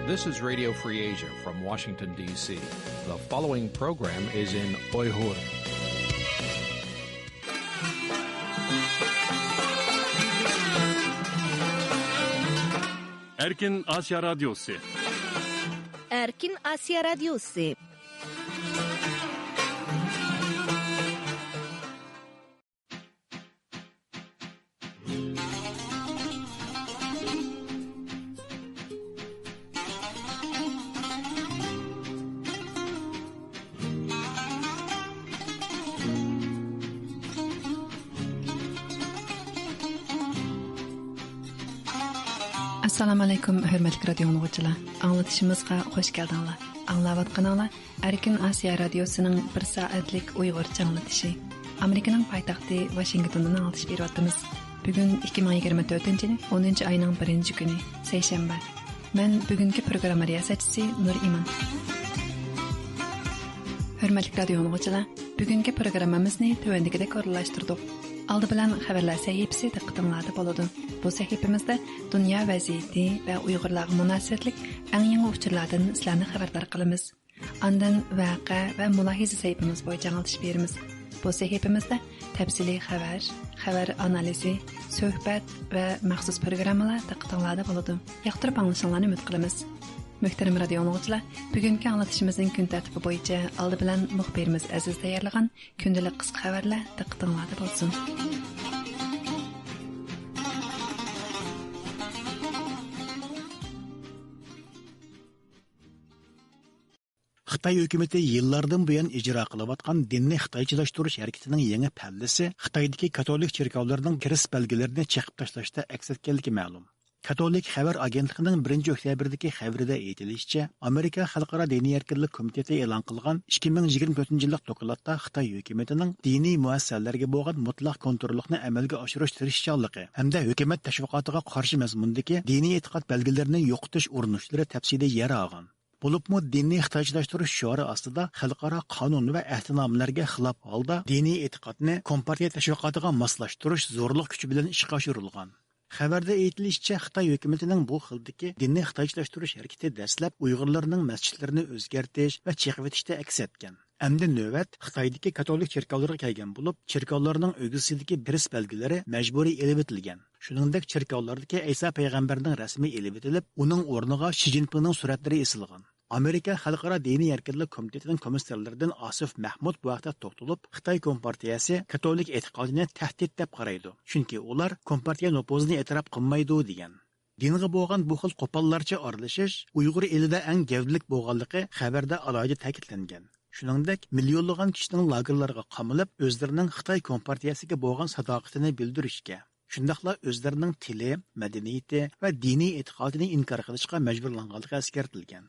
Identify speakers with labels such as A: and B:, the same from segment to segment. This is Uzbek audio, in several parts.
A: This is Radio Free Asia from Washington, D.C. The following program is in Uyghur.
B: Erkin Asya Radyosu.
C: Erkin Asya Radyosu.
D: Assalamu alaykum, hörmətli radio dinləyicilər. Anlatışımızға xoş gəldiniz. Anlayatqanlar Erkin Asiya Radiosu'nun 1 saatlik Uyğurca anlatışı. Amerikanın paytaxtı Washington'dan anlatış beriyatımız. Bugün 2024-yilning 10 ayının 1 günü, seyşembe. Ben bugünkü program riyasətçisi Nur İman. Hörmətli radio dinləyicilər, bugünkü proqramımızı tövəndikidək orunlaşdırdıq. Aldı bilan xəbərlər səhifəsi diqqətinizdə boladı. Bu səhifəmizdə dünya vəziyyəti və Uyğurlarga münasibətlik ən yeni uçurlardan sizlərni xəbərdar qılımız. Andan vaqe və mülahiza səhifəmiz boyunca anlatış berimiz. Bu səhifəmizdə təfsili xəbər analizi, söhbət və məxsus proqramlar diqqətinizdə boladı. Yaxtırıb anlaşılığını ümid qılımız. Möhtərəm radio dinləyicilər, bugünkü anlatışımızın gün tərtibi boyunca aldı bilan müxbirimiz Aziz tayyorlagan gündəlik qısqa xəbərlər diqqətinizdə bolsun.
E: Xitoy hökuməti yıllardan buyon icra qilayotgan dinni xitoychilashtirish harakatining yangi pallasi Xitoydagi katolik cherkovlarining kirish belgilarini chaqib tashlashda aks etganligi ma'lum. Katolik xabar agentligining 1-oktyabrdagi xabarida aytilishicha, Amerika Xalqaro diniy erkinlik komiteti e'lon qilgan 2024-yillik dokladda Xitoy hukumatining diniy muassasalarga bo'lgan mutlaq kontrollikni amalga oshirish tirishchanligi hamda hukumat tashviqotiga qarshi mazmundagi diniy e'tiqod belgilarini yo'qotish urinishlari tafsili yer olgan. Bo'libmi diniy xitoychilashtirish shiori ostida xalqaro qonun va ahdnomalarga xilof holda diniy e'tiqodni kompartiya tashviqotiga moslashtirish zo'rlik kuchi bilan ishga oshirilgan. Xabarda aytilishicha, Xitoy hukumatining bu xildagi dinni xitoychilashtirish harakati dastlab Uyg'urlarning masjidlarini o'zgartirish va chaqirishda aks etgan. Endi navbat Xitoydagi katolik cherkovlariga kelgan bo'lib, cherkovlarning o'gisidagi biris belgilari majburiy elib etilgan. Shuningdek, cherkovlardagi Isa payg'ambarning rasmi elib etilib, uning o'rniga Shi Jinpingning suratlari esilgan. Amerika Xalqaro diniy erkinlik komitetining komissarlaridan Asif Mahmud bu vaqtda to'xtalib, Xitoy kompartiyasi katolik e'tiqodini tahdid deb qaraydi. Chunki ular kompartiya nopozini e'tirof qilmaydi degan. Dinga bo'lgan bu xil qo'pollarcha aralashish Uyg'ur elida eng gavdalik bo'lganligi xabarda alohida ta'kidlangan. Shuningdek, millionlagan kishining lagerlarga qamalib, o'zlarining Xitoy kompartiyasiga bo'lgan sadoqatini bildirishga, shundaqla o'zlarining tili, madaniyati va diniy e'tiqodini inkor qilishga majburlanganligi eskartilgan.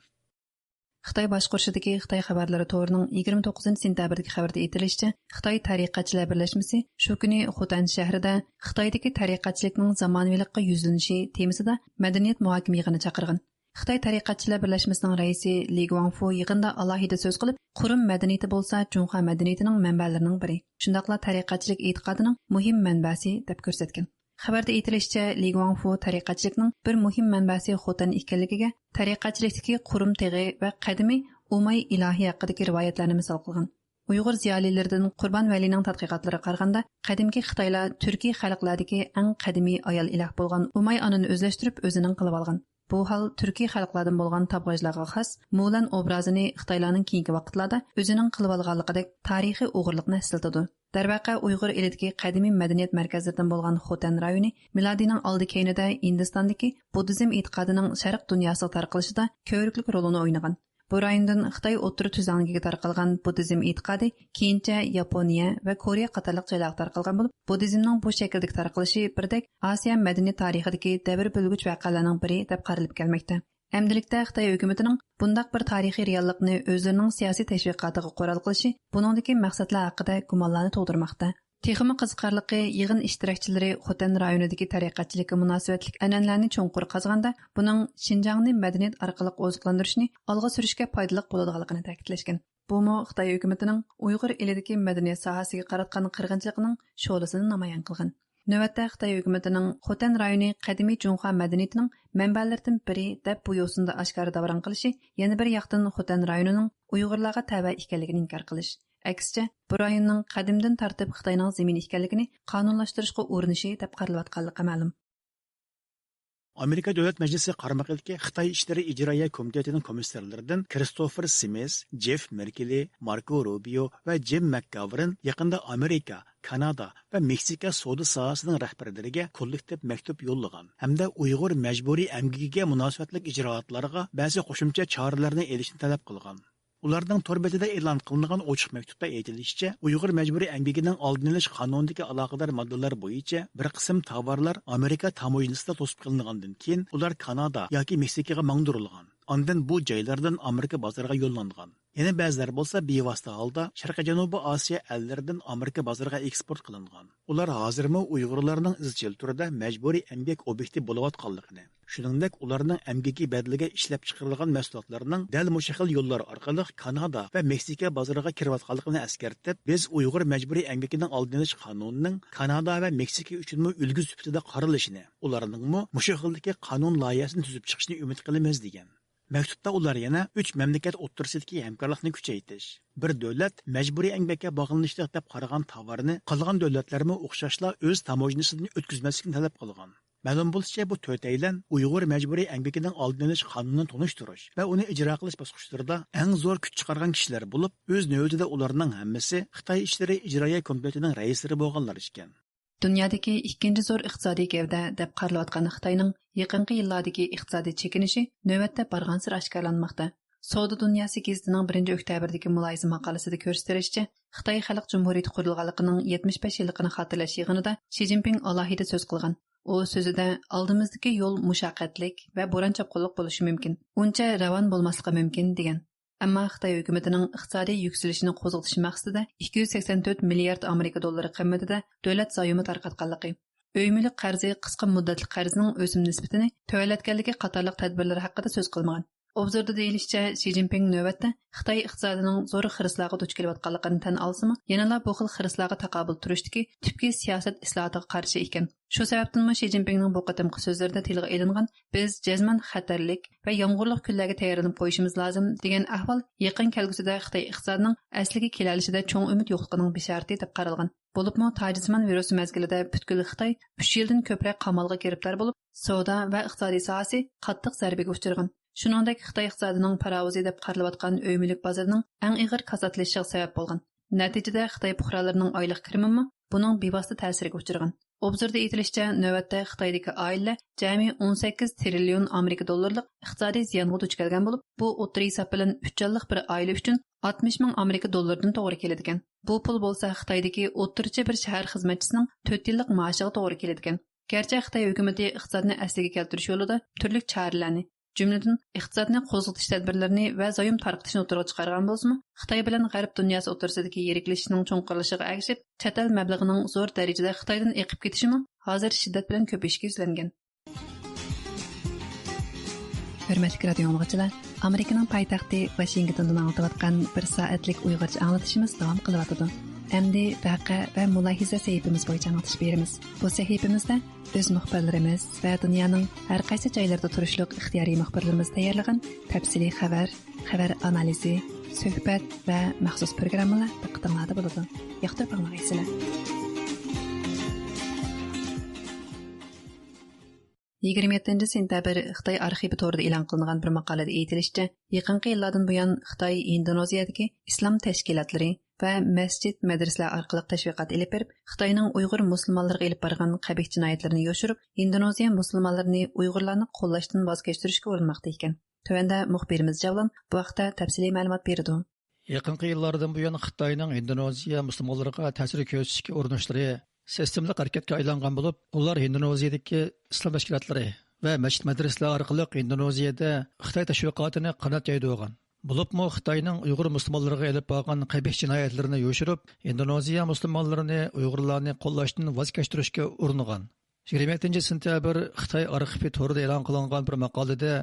D: Xitoy boshqurishidagi Xitoy xabarlari to'rining 29 sentabrdagi xabarda aytilishicha, Xitoy tariqatchilar birlashmasi shu kuni Xutan shahrida Xitoydagi tariqatchilikning zamonaviylikqa yuzlanishi temasida madaniyat muhokama yig'ini chaqirgan. Xitoy tariqatchilar birlashmasining raisi Li Guangfu yig'inda alohida so'z qilib, Qurum madaniyati bo'lsa Junxo madaniyatining manbalarining biri. Shundaqla tariqatchilik e'tiqodining muhim manbasi deb ko'rsatgan. Xabarda aytilishicha, Li Guangfu tariqatchilikning bir muhim manbasi Xutan ekanligiga tariqatchilikdagi Qurum teg'i va qadimiy Umay ilohiy haqidagi rivoyatlarni misol qilgan. Uyg'ur ziyolilaridan Qurbon Valining tadqiqotlariga qaraganda, qadimgi Xitoylar Turkiy xalqlardagi eng qadimiy ayol iloh bo'lgan Umay onani o'zlashtirib o'zining qilib olgan. Bu hal Turkiy xalqlardan bo'lgan tabg'ijlarga xos Mulan obrazini Xitoylarning keyingi vaqtlarda o'zining qilib olganligidek tarixiy o'g'irlikni eslatadi. Darvaqa Uyg'ur elidagi qadimiy madaniyat markazlaridan bo'lgan Xotan rayoni milodining oldi keynida Hindistondagi buddizm e'tiqodining sharq dunyosiga tarqalishida ko'riklik rolini o'ynagan. Bu rayondan Xitoy o'rta tuzangiga tarqalgan buddizm e'tiqodi keyincha Yaponiya va Koreya qatorliq joylarga tarqalgan bo'lib, buddizmning bu shakldagi tarqalishi birdek Osiyo madaniyat tarixidagi davr bo'lgich voqealarning biri deb qaralib kelmoqda. Әмділікті Қытай өкіметінің бұндақ бір тарихи реаллықны өзлерінің сияси тәшвиқатыға қорал қылышы бұныңдaki мақсатлар haqida gumonlarni tug'dirmoqda. Texmi qiziqarligi yig'in ishtirokchilari Xotan rayonidagi tariqatchilikka munosabatlik an'analarni cho'nqur qazganda buning Shinjongni madaniyat orqali oziqlantirishni olg'a surishga foydali bo'ladiganligini ta'kidlashgan. Bumu Xitoy hukumatining Uyg'ur elidagi madaniyat sohasiga qaratgan qirg'inchiligining sho'lasini namoyon qilgan. Növətdə Xitay hökumətinin Xotan rayoni qədimi Cunhua mədəniyyətinin mənbələrindən biri dəb bu yo'sinda oshkora davran qilishi, yana bir yoqdan Xotan rayonining Uyg'urlarga tava ekanligini inkor qilish. Aksicha, bu rayonning qadimdan tartib Xitoyning zemini ekanligini qonunlashtirishga urinishi deb qaralayotganligi ma'lum.
E: Amerika Davlat Majlisi qarmaqidagi Xitoy ishlari ijroiya komitetining komissarlaridan Kristofer Simes, Jeff Merkeli, Marco Rubio va Jim McGovern yaqinda Amerika, Kanada va Meksika savdo sohasining rahbarlariga kollektiv maktub yo'llagan hamda Uyg'ur majburiy amgigiga munosabatli ijroatlarga ba'zi qo'shimcha choralarni elishni talab qilgan. Ularning tor betida e'lon qilingan ochiq maktubda aytilishicha, Uyg'ur majburiy amgigining oldini olish qonunidagi aloqador moddalar bo'yicha bir qism tovarlar Amerika tamoyillasida to'sib qilingandan keyin ular Kanada yoki Meksikaga mangdirilgan. Ondan bu joylardan Amerika bozoriga yo'llangan. Yana ba'zilar bo'lsa bevosita holda Sharqiy Janubiy Osiyo ellaridan Amerika bozoriga eksport qilingan. Ular hozirmi Uyg'urlarning izchil turida majburiy emgak obyekti bo'layotganligini, shuningdek ularning emgaki badaliga ishlab chiqarilgan mahsulotlarning dal mushakil yo'llar orqali Kanada va Meksika bozoriga kirayotganligini eskartib, biz Uyg'ur majburiy emgakining oldini olish qonunining Kanada va Meksika uchun ulgu sifatida qaralishini, ularning mushu xildagi qonun loyihasini tuzib chiqishni umid qilamiz degan. Maktubda ular yana 3 mamlakat o'rtasidagi hamkorlikni kuchaytirish, bir davlat majburiy emgakka bog'lanishliq deb qaragan tovarni qolgan davlatlarmi o'xshashla o'z tamoyilasidan o'tkazmaslikni talab qilgan. Ma'lum bo'lishicha, bu to'rtaylan Uyg'ur majburiy emgakining oldini olish qonunini to'nishtirish va uni ijro qilish bosqichlarida eng zo'r kuch chiqargan kishilar bo'lib, o'z navbatida ularning hammasi Xitoy ishlari ijroiya komitetining raislari bo'lganlar ekan.
D: Dunyodagi ikkinchi zo'r iqtisodiy gavda deb qaralayotgan Xitoyning yaqinqi yillardagi iqtisodiy chekinishi navbatda borgansir oshkorlanmoqda. Savdo dunyosi gazetining 1-oktyabrdagi muloyiza maqolasida ko'rsatilishicha, Xitoy Xalq Jumhuriyati qurilganligining 75 yilligini xotirlash yig'inida Xi Jinping alohida so'z qilgan. U so'zida oldimizdagi yo'l mushaqqatlik va bo'ron-chapqinlik bo'lishi mumkin. Uncha ravon bo'lmasligi mumkin degan. Ammo Xitoy hukumatining iqtisodiy yuksalishini qo'zg'atish maqsadida 284 milliard Amerika dollari qiymatida davlat zoyimi tarqatganligi, o'yimlik qarzi qisqa muddatli qarzning o'sim nisbatini tövəllətganligi qatorliq tadbirlar haqida so'z qilmagan. Obzorda deyilishicha, Xi Jinping navbatda Xitoy iqtisodining zo'r xiristlarga duch kelayotganligini tan olsa-mu, yanala bu xil xiristlarga taqobil turishdagi tibqiy siyosat islohotiga qarshi ekan. Shu sababdanmi Xi Jinpingning bu qatimqi so'zlarida tilga ilingan biz jazman xatarlik va yomg'irli kunlarga tayyorlanib qo'yishimiz lozim degan ahvol yaqin kelgusida Xitoy iqtisodining asliga kelishida cho'ng umid yo'qligining bisharati deb qaralgan. Bo'libmi Tojikiston virusi mezgilida butkul Xitoy 3 yildan ko'proq qamalga giribdor bo'lib, savdo va iqtisodiy sohasi qattiq zarbaga uchragan. Shuningdek, Xitoy iqtisodining parovozi deb qaralayotgan o'yimlik bozorining eng ig'ir kasatlashishiga sabab bo'lgan. Natijada Xitoy fuqarolarining oylik kirimi buning bevosita ta'siriga uchragan. Obzorda aytilishicha, navbatda Xitoydagi oilalar jami 18 trillion Amerika dollarlik iqtisodiy ziyonga duch kelgan bo'lib, bu o'rta hisob bilan 3 yillik bir oila uchun 60 ming Amerika dollaridan to'g'ri keladi ekan. Bu pul bo'lsa Xitoydagi o'rtacha bir shahar xizmatchisining 4 yillik maoshiga to'g'ri keladi ekan. Garchi Xitoy hukumati iqtisodni asliga keltirish yo'lida turli choralarni, jumladan iqtisodni qo'zg'atish tadbirlarini va zoyim tarqatishni o'tirg'a chiqargan bo'lsa-mu, Xitoy bilan G'arb dunyosi o'rtasidagi yiriklashishning cho'nqilishiga ergashib, chet el mablag'ining zo'r darajada Xitoydan eqib ketishimi hozir shiddat bilan ko'payishga yuzlangan. Hurmatli radio dinləyicilər, Amerikaning poytaxti Washingtondan anlatayotgan bir soatlik Uyg'urcha anglatishimiz davom qilyotdi. Endi vaqa va mulohiza sahifamiz bo'yicha anglatish beramiz. Bu sahifamizda o'z muxbirlarimiz va dunyoning har qaysi joylarida turishliq ixtiyoriy muxbirlarimiz tayyorlagan tafsiliy xabar analizi, suhbat va maxsus programmalar diqqatingizda bo'ladi. Yoqtirib anglaysizlar. 27 sentabr Xitoy arxivi to'g'rida e'lon qilingan bir maqolada aytilishicha, yaqinqi yillardan buyon Xitoy Indoneziyadagi islom tashkilotlari va masjid madrasalar orqali tashviqot elib berib, Xitoyning Uyg'ur musulmonlariga elib borgan qabih jinoyatlarini yoshirib, Indoneziya musulmonlarini Uyg'urlarni qo'llashdan voz kechirishga urinmoqda ekan. Tövəndə muxbirimiz Javlon bu haqda təfsili məlumat berdi.
B: Yaqinqi yillardan buyon Xitoyning Indoneziya musulmonlariga ta'sir ko'rsatishga urinishlari sistemli harakatga aylangan bo'lib, ular Indoneziyadagi islom tashkilotlari va masjid madrasalar orqali Indoneziyada Xitoy tashviqotini qanot yaydirgan. Bo'libmi Xitoyning Uyg'ur musulmonlariga elib borgan qabih jinoyatlarini yoshirib, Indoneziya musulmonlarini Uyg'urlarni qo'llashdan voz kechirishga uringan. 27 sentabr Xitoy arxivi to'g'rida e'lon qilingan bir maqolada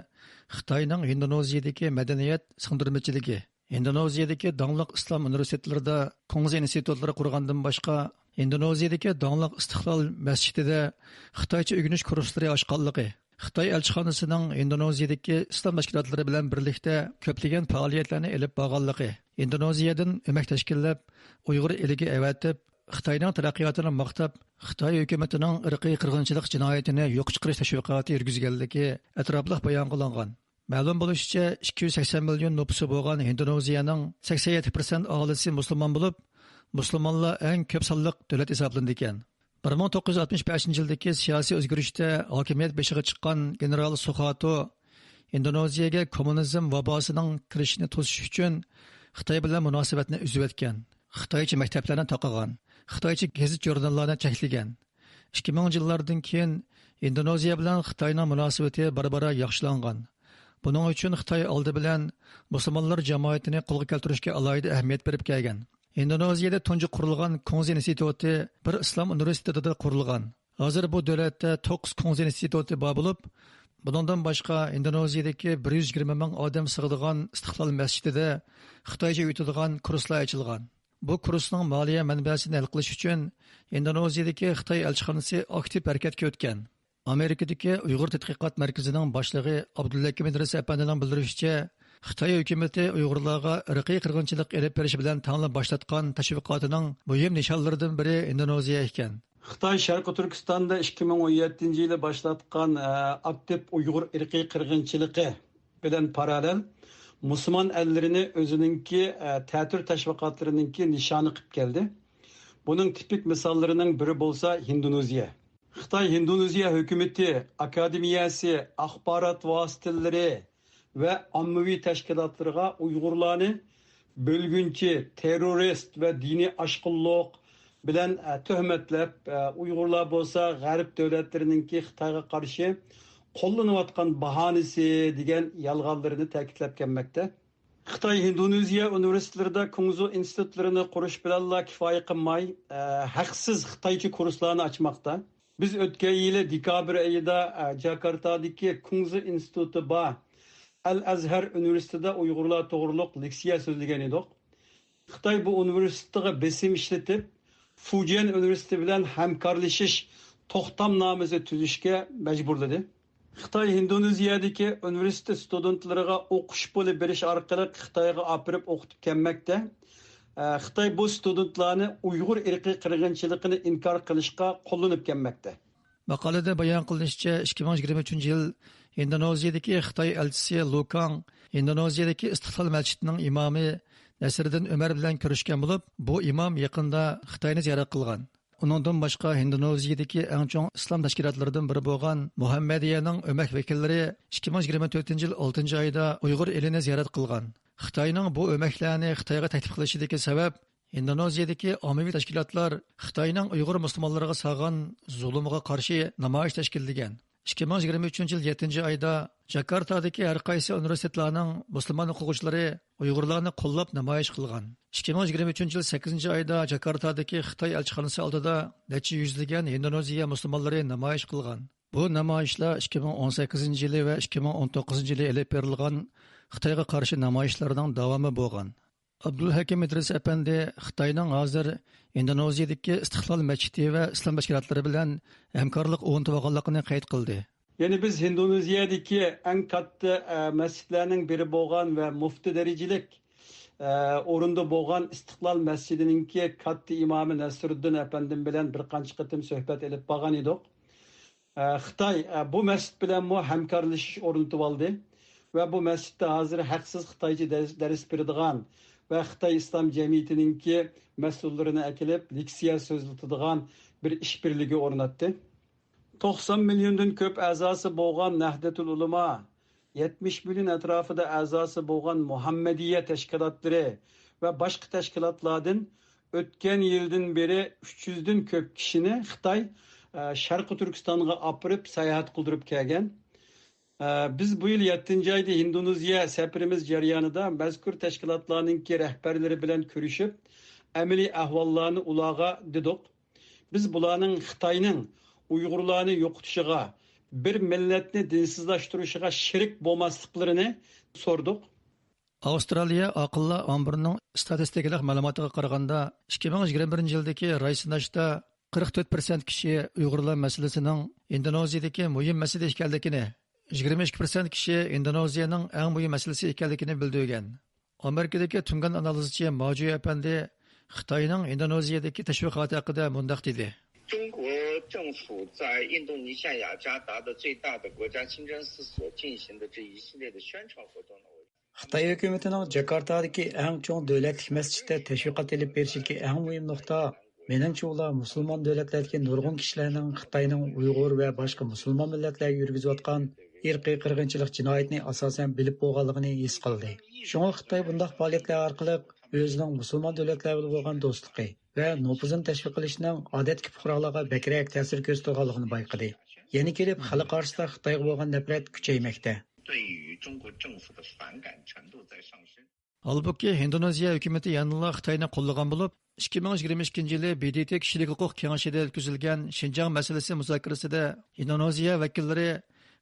B: Xitoyning Indoneziyadagi madaniyat singdirmachiligi, Indoneziyadagi dongliq islom universitetlarida Kongzi institutlari qurgandan boshqa Indoneziyadagi donliq Istiqlol masjidida Xitoycha o'rganish kurslari ochganligi, Xitoy elchixonasining Indoneziyadagi islom tashkilotlari bilan birlikda ko'plagan faoliyatlarni olib borganligi, Indoneziyadan o'mak tashkillab Uyg'ur eliga avatib, Xitoyning taraqqiyotini maqtab, Xitoy hukumatining irqiy qirg'inchilik jinoyatini yo'q chiqarish tashviqoti yurgizganligi atrofli bayon qilingan. Ma'lum bo'lishicha, 280 million nufusi bo'lgan Indoneziyaning 87% aholisi musulmon bo'lib, musulmonlar eng ko'p sonliq davlat hisoblanadi ekan. 1965-yildagi siyosiy o'zgarishda hokimiyat beshiga chiqqan general Suharto Indoneziyaga kommunizm vabosining kirishini to'sish uchun Xitoy bilan munosabatni uzib o'tgan. Xitoycha maktablarni taqagan, Xitoycha gazet jurnallarni cheklagan. 2000-yillardan keyin Indoneziya bilan Xitoyning munosabati bora-bora yaxshilangan. Buning uchun Xitoy oldi bilan musulmonlar jamoatini qo'lga keltirishga alohida ahamiyat berib kelgan. Indoneziyada tunji qurilgan Kongzi instituti bir islom universitetida qurilgan. Hozir bu davlatda 9 Kongzi instituti bor bo'lib, bundan boshqa Indoneziyadagi 120 ming odam sig'adigan Istiqlol masjidida Xitoycha o'tadigan kurslar ochilgan. Bu kursning moliya manbasini hal qilish uchun Indoneziyadagi Xitoy elchixonasi aktiv harakatga o'tgan. Amerikadagi Uyg'ur tadqiqot markazining boshlig'i Abdullakim Idris apandining bildirishicha, Xitoy hukumati Uyg'urlarga irqiy qirg'inchilik olib berish bilan tanlab boshlatgan tashviqotining muhim nishonlaridan biri Indoneziya ekan.
F: Xitoy Sharqi Turkistonda 2017-yili boshlatgan aktiv Uyg'ur irqiy qirg'inchiligi bilan parallel musulmon ellerini o'zininki ta'tir tashviqotlarininki nishoni qilib keldi. Buning tipik misollarining biri bo'lsa Indoneziya. Xitoy Indoneziya hukumati, akademiyasi, axborot vositalari ve ammaviy tashkilotlarga Uyg'urlarni bölgünçi, terörist ve dini aşkınlık bilen töhmetlep Uyg'urlar bo'lsa g'arb davlatlarininki Xitoyga qarshi qo'llanayotgan bahanesi degan yolg'onlarini ta'kidlab kelmoqda. Xitoy Indoneziya universitetlarida Kongzi institutlarini qurish bilanla kifoya qilmay, haqsiz Xitoycha kurslarni ochmoqda. Biz o'tgan yili dekabr oyida Jakartadagi Kongzi instituti bor Al-Azhar Üniversitesi'de Uygurlar to'g'riliq leksiya so'zlagan edik. Xitoy bu universitetga besim ishlatib, Fujian Üniversitesi bilan hamkorlashish to'xtamnomasi tuzishga majburladi. Xitoy Indoneziyadagi universitet studentlariga o'qish puli berish orqali Xitoyga opirib o'qitib kelmoqda. Xitoy bu studentlarni Uyg'ur irqiy qirg'inchiligini inkor qilishga qo'llanib kelmoqda.
B: Maqolada bayon qilinishicha, 2023-yil Indoneziyadagi Xitoy elchisi Lukang Indoneziyadagi Istiqlol masjidining imomi Nasriddin Umar bilan ko'rishgan bo'lib, bu imom yaqinda Xitoyni ziyorat qilgan. Uningdan boshqa Indoneziyadagi eng chong islom tashkilotlaridan biri bo'lgan Muhammadiyaning o'mak vakillari 2024-yil 6-oyda Uyg'ur elini ziyorat qilgan. Xitoyning bu o'maklarni Xitoyga taklif qilishidagi sabab Indoneziyadagi ommaviy tashkilotlar Xitoyning Uyg'ur musulmonlariga solgan zulmiga qarshi namoyish tashkillagan. 2023-yil 7-oyda Jakartadagi har qaysi universitetlarning musulmon o'quvchilari Uyg'urlarni qo'llab namoyish qilgan. 2023-yil 8-oyda Jakartadagi Xitoy elchixonasi oldida necha yuzlagan Indoneziya musulmonlari namoyish qilgan. Bu namoyishlar 2018-yili va 2019-yili olib berilgan Xitoyga qarshi namoyishlarning davomi bo'lgan. Abdulhakim Idris apandi Xitoyning hozir Indoneziyadagi Istiqlol masjidi va islom tashkilotlari bilan hamkorlik o'rnatganligini qayd qildi.
F: Yani biz Indoneziyadagi eng katta masjidlarning biri bo'lgan va mufti darajalik o'rinda bo'lgan Istiqlol masjidininki katta imomi Nasriddin apandim bilan bir qancha qatim suhbat olib borgan edik. Xitoy bu masjid bilan hamkorlashish o'rnatib oldi va bu masjidda hozir haqsiz Xitoycha dars beradigan ve Xitoy İslam Cemiyeti'ninki mesullarini ekilip leksiya sözlütüdüğün bir işbirliği ornattı. 90 milyondan köp azası boğan Nahdlatul Ulema, 70 milyon etrafında azası boğan Muhammediye teşkilatları ve başka teşkilatlardan ötken yıldan beri 300'den köp kişini Xitoy Şarkı Türkistan'a apırıp seyahat kıldırıp kelgen. Biz bu yıl 7. ayda Indoneziya səfirimiz jarayonida mazkur tashkilotlarninki rahbarlari bilan ko'rishib, amaliy ahvollarni ularga dedik. Biz bularning Xitoyning Uyg'urlarni yo'qitishiga, bir millatni dinsizlashtirishiga sherik bo'lmasliklarini so'rdik.
B: Avstraliya aqlli ombirining statistikalik ma'lumotiga qaraganda 2021 yildagi ray sinashda 44% kishi Uyg'urlar masalasining Indoneziyadagi muhim masala ekanligini, 22% kishi Indoneziyaning eng muhim masalasi ekanligini bildirgan. Amerikadagi tungan analizchi Moju Apandi Xitoyning Indoneziyadagi tashviqoti haqida mundaq dedi.
G: 中国政府在印度尼西亚雅加达的最大的国家清真寺所进行的这一系列的宣传活动呢
H: Xitoy hukumatining Jakartadagi eng chong davlatlik masjidda tashviqot olib berishidagi eng muhim nuqta meningcha ular musulmon davlatlardagi nurg'un kishilarning Xitoyning Uyg'ur va boshqa musulmon millatlarga yurgizayotgan irqiy qirg'inchilik jinoyatini asosan bilib bo'lganligini his qildi. Shunga Xitoy bunday faoliyatlar orqali o'zining musulmon davlatlar bilan bo'lgan do'stligi va nufuzini tashviq qilishning odatki fuqarolarga bakrak ta'sir ko'rsatganligini bayqadi. Yana kelib xalq orasida Xitoyga bo'lgan nafrat kuchaymoqda.
G: 对于中国政府的反感程度在上升。
B: Halbuki Indoneziya hukumati yanıla Xitoyni qo'llagan bo'lib, 2022-yili BDT kishilik huquq kengashida o'tkazilgan Xinjiang masalasi muzokarasida Indoneziya vakillari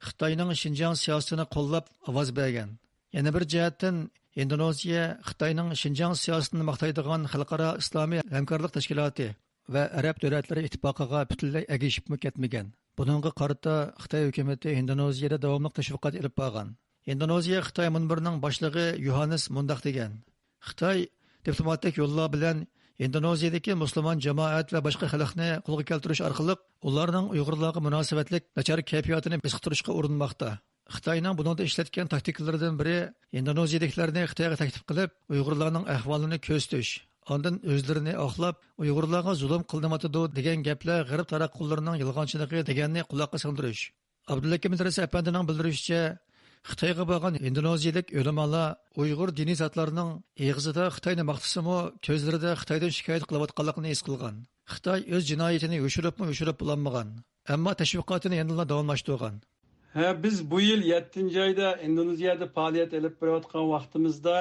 B: Xitoyning Xinjiang siyosatini qo'llab ovoz bergan. Yana bir jihatdan Indoneziya Xitoyning Xinjiang siyosatini maqtaydigan xalqaro islomiy hamkorlik tashkiloti va arab davlatlari ittifoqiga butunlay agishib ketmagan. Buningga qarata Xitoy hukumati Indoneziyada davomli tashviqot olib borgan. Indoneziya Xitoy munbirining boshlig'i Yohannes mundaq degan. Xitoy diplomatik yo'llar bilan Indoneziyadagi musulmon jamoat va boshqa xalqni qo'lga keltirish orqali ularning Uyg'urlarga munosabatlik nachar kayfiyatini besiqtirishga urinmoqda. Xitoyning buningda ishlatgan taktikalaridan biri Indoneziyadagilarni Xitoyga taklif qilib, Uyg'urlarning ahvolini ko'zitish. Ondan o'zlarini oqlab, Uyg'urlarga zulm qilinmaydi degan gaplar g'arb taraqqularining yolg'onchiligi deganni quloqqa sig'dirish. Abdullakim Idris apandining bildirishicha, Xitoyga borgan indoneziyalik ulamolar Uyg'ur diniy zatlarining eg'izida Xitoyni maqtasimi, ko'zlarida Xitoydan shikoyat qilayotganligini his qilgan. Xitoy o'z jinoyatini yoshirib bo'lmagan, ammo tashviqotini yana davomlashtirgan.
F: Biz bu yıl 7. ayda Endoneziyada faaliyet elip beriyotgan vaqtimizda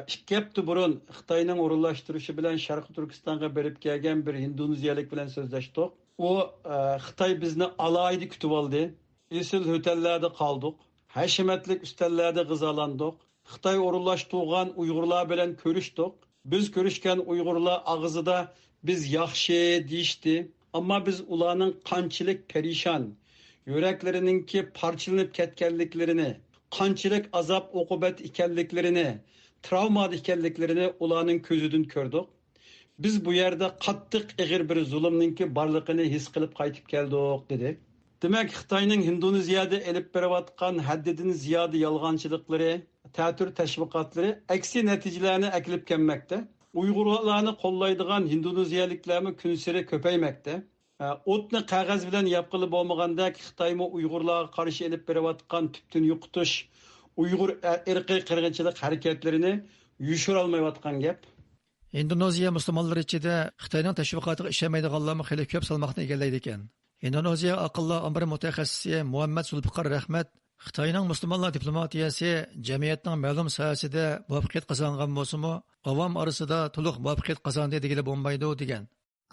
F: 2 hafta burun Xitoyning o'rinlashtirishi bilan Sharqi Turkistonga berib kelgan bir indoneziyalik bilan so'zlashdik. O Xitoy bizni alayda kutib oldi. Esil hotellarda qoldik. Hashamatlik ustellerde gızalandık. Xitoy o'rinlashtirgan Uyg'urlar bilan ko'rishdik. Biz ko'rishgan Uyg'urlar og'zida biz yaxshi deyishdi. Ammo biz ularning qanchalik perişan, yüreklerininki parçalanıp ketkenliklerini, qanchalik azap uqubat ekanliklarini, travma ekanliklarini ularning ko'zidan ko'rdik. Biz bu yerda qattiq ig'ir bir zulmninki barligini his qilib qaytib keldik dedi. Demek Xitoyning Indoneziyada elib berayotgan haddidan ziyoda yolg'onchiliklari, ta'tir tashviqotlari aksi natijalarni aklib kelmoqda. Uyg'urlarni qo'llaydigan indoneziyaliklarni kun sari ko'paymoqda. O'tni qog'oz bilan yapqilib bo'lmagandek Xitoymi Uyg'urlarga qarshi elib berayotgan tubdan yo'qotish, Uyg'ur irqiy qirg'inchilik harakatlarini yushira olmayotgan gap.
B: Indoneziya musulmonlari ichida Xitoyning tashviqotiga ishonmaydiganlarni xili ko'p salmoqni egallaydi ekan. Indoneziya aqlli ombir mutaxassisi Muhammad Sulfiqar Rahmat Xitoyning musulmonlar diplomatiyasi jamiyatning ma'lum sohasida muvaffaqiyat qozongan bo'lsa-mu, avom orasida to'liq muvaffaqiyat qozondi degili bo'lmaydi degan.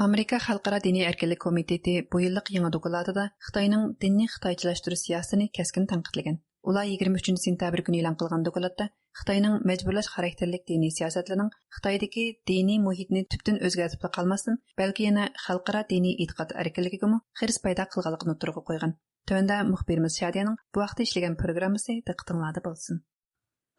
D: Amerika Xalqaro diniy erkinlik komiteti bu yillik yangi dokladida Xitoyning dinni xitoychilashtirish siyosatini keskin tanqidlagan. Ular 23 sentabr kuni e'lon qilgan dokladda Xitoyning majburlash xarakterlik diniy siyosatlarining Xitoydagi diniy muhitni tubdan o'zgartirib qolmasdan, balki yana xalqaro diniy e'tiqod erkinligiga xirs paydo qilganligini o'tirg'a qo'ygan. Tövəndə müxbirimiz Şadiyaның bu vaqtda işləyən proqramısı diqqətinizdə bolsun.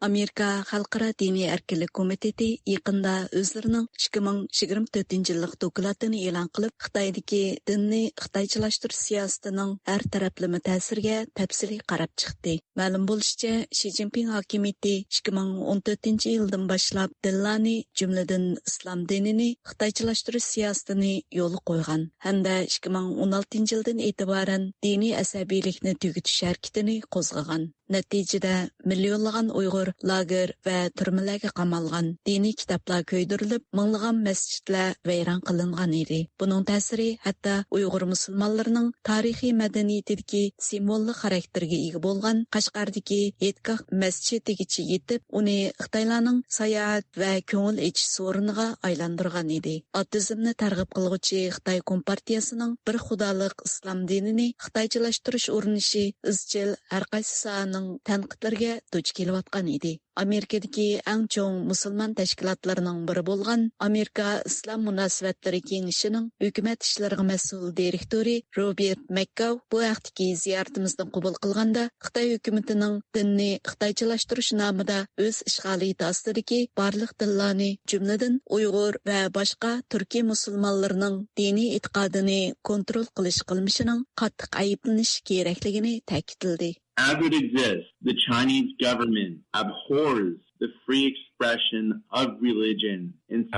C: Amerika Xalqaro diniy erkinlik komiteti yaqında özlərinin 2024 yillik dokladını e'lon qilib, Xitoydagi dinni xitoychilashtirish siyosatining har taraflama ta'siriga tafsiliy qarab chiqdi. Ma'lum bo'lishicha, Xi Jinping hokimiyati 2014 yildan boshlab dinlarni, jumladan islom dinini xitoychilashtirish siyosatini yo'lga qo'ygan hamda 2016 yildan e'tiboran diniy asabiylikni tugutish harakatini qo'zg'agan. Natijada millionlagan Uyg'ur lager va turmalarga qamalgan, diniy kitoblar ko'ydirilib, minglagan masjidlar vayron qilingan edi. Buning ta'siri hatto Uyg'ur musulmonlarining tarixiy madaniyatidagi simvollik xarakterga ega bo'lgan Qashqardagi Yetkoh masjidigacha yetib, uni Xitoylarning sayohat va ko'ngil ichish o'rniga aylantirgan edi. Ateizmni targ'ib qiluvchi Xitoy kompartiyasining bir xudolik islom dinini xitoychilashtirish urinishi izchil har qaysi sohaning komitetlarining tanqidlarga duch kelayotgan edi. Amerikadagi eng chong musulmon tashkilotlarining biri bo'lgan Amerika Islom munosabatlari kengashining hukumat ishlariga mas'ul direktori Robert McCaw bu vaqtdagi ziyoratimizni qabul qilganda Xitoy hukumatining dinni xitoychalashtirish nomida o'z ishg'oliyati ostidagi barliq tillarni, jumladan Uyg'ur va boshqa turkiy musulmonlarning diniy e'tiqodini kontrol qilish qilmishining qattiq ayblanishi kerakligini ta'kidladi.
I: As it exists, the Chinese government abhors the free expression of religion.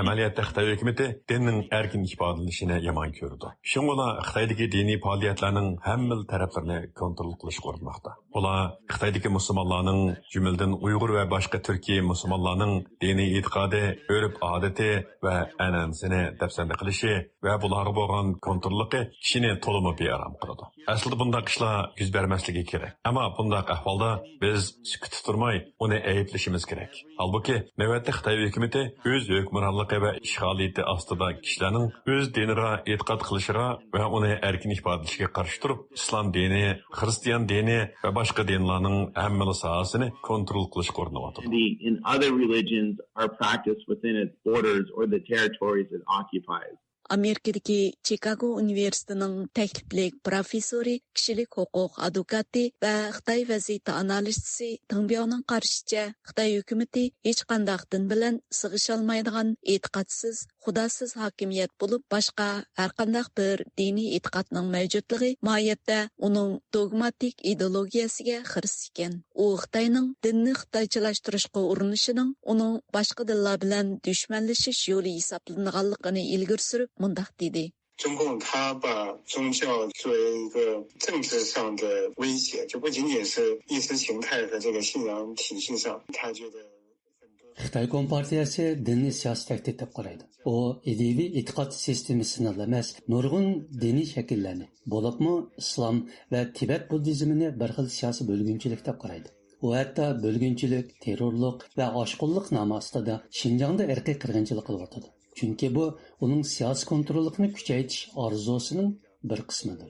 J: Amaliyotda Xitoy hukumati dinning erkin ifodalanishini yomon ko'rdi. Shunga Xitoydagi diniy faoliyatlarning hamma taraflarini kontrol qilishga urinmoqda. Ular Xitoydagi musulmonlarning, jumladan Uyg'ur va boshqa turkiy musulmonlarning diniy e'tiqodi, urf-odati va an'anasini dafsanda qilishi va bularga bo'lgan kontrolligi kishini to'liq bearam qiladi. Aslida bunday ishlar yuz bermasligi kerak. Ammo bunday ahvolda biz sukut turmay uni ayblashimiz kerak. Halbuki navbatda Xitoy hukumati o'z hukmronligi va ishg'oliyati ostida kishilarning o'z diniga e'tiqod qilishiga va uni erkin ifodalashiga qarshi turib, islom dini, xristian dini va boshqa dinlarning hamma sohasini kontrol qilishga uriniyotir.
I: In other religions are practiced within its borders or the territories it occupies.
C: Amerikadagi Chicago universitetining takliflik professori, kishilik huquq advokati va Xitoy vaziyati analisti Tingbyoning qarashicha, Xitoy hukumati hech qanday din bilan sig'isholmaydigan e'tiqodsiz, xudosiz hokimiyat bo'lib, boshqa har qanday bir diniy e'tiqodning mavjudligi mohiyatda uning dogmatik ideologiyasiga xirs ekan. U Xitoyning dinni xitoychalashtirishga urinishining uning boshqa dinlar bilan dushmanlashish yo'li hisoblanganligini ilgari surib mundaq dedi.
K: 中共他把宗教作为一个政治上的威胁，就不仅仅是意识形态和这个信仰体系上，他觉得
L: Xitoy Kompartiyasi dinni siyosatga deb qaraydi. U ideviy e'tiqod sistemasini emas, nurg'un diniy shakllarni, bo'libmi islom va Tibet buddizmini bir xil siyosiy bo'lgunchilik deb qaraydi. U hatto bo'lgunchilik, terrorlik va oshqunlik nomi ostida Xinjiangda irqiy qirg'inchilik qilyapti. Chunki bu uning siyosiy kontrolini kuchaytirish orzusining bir qismidir.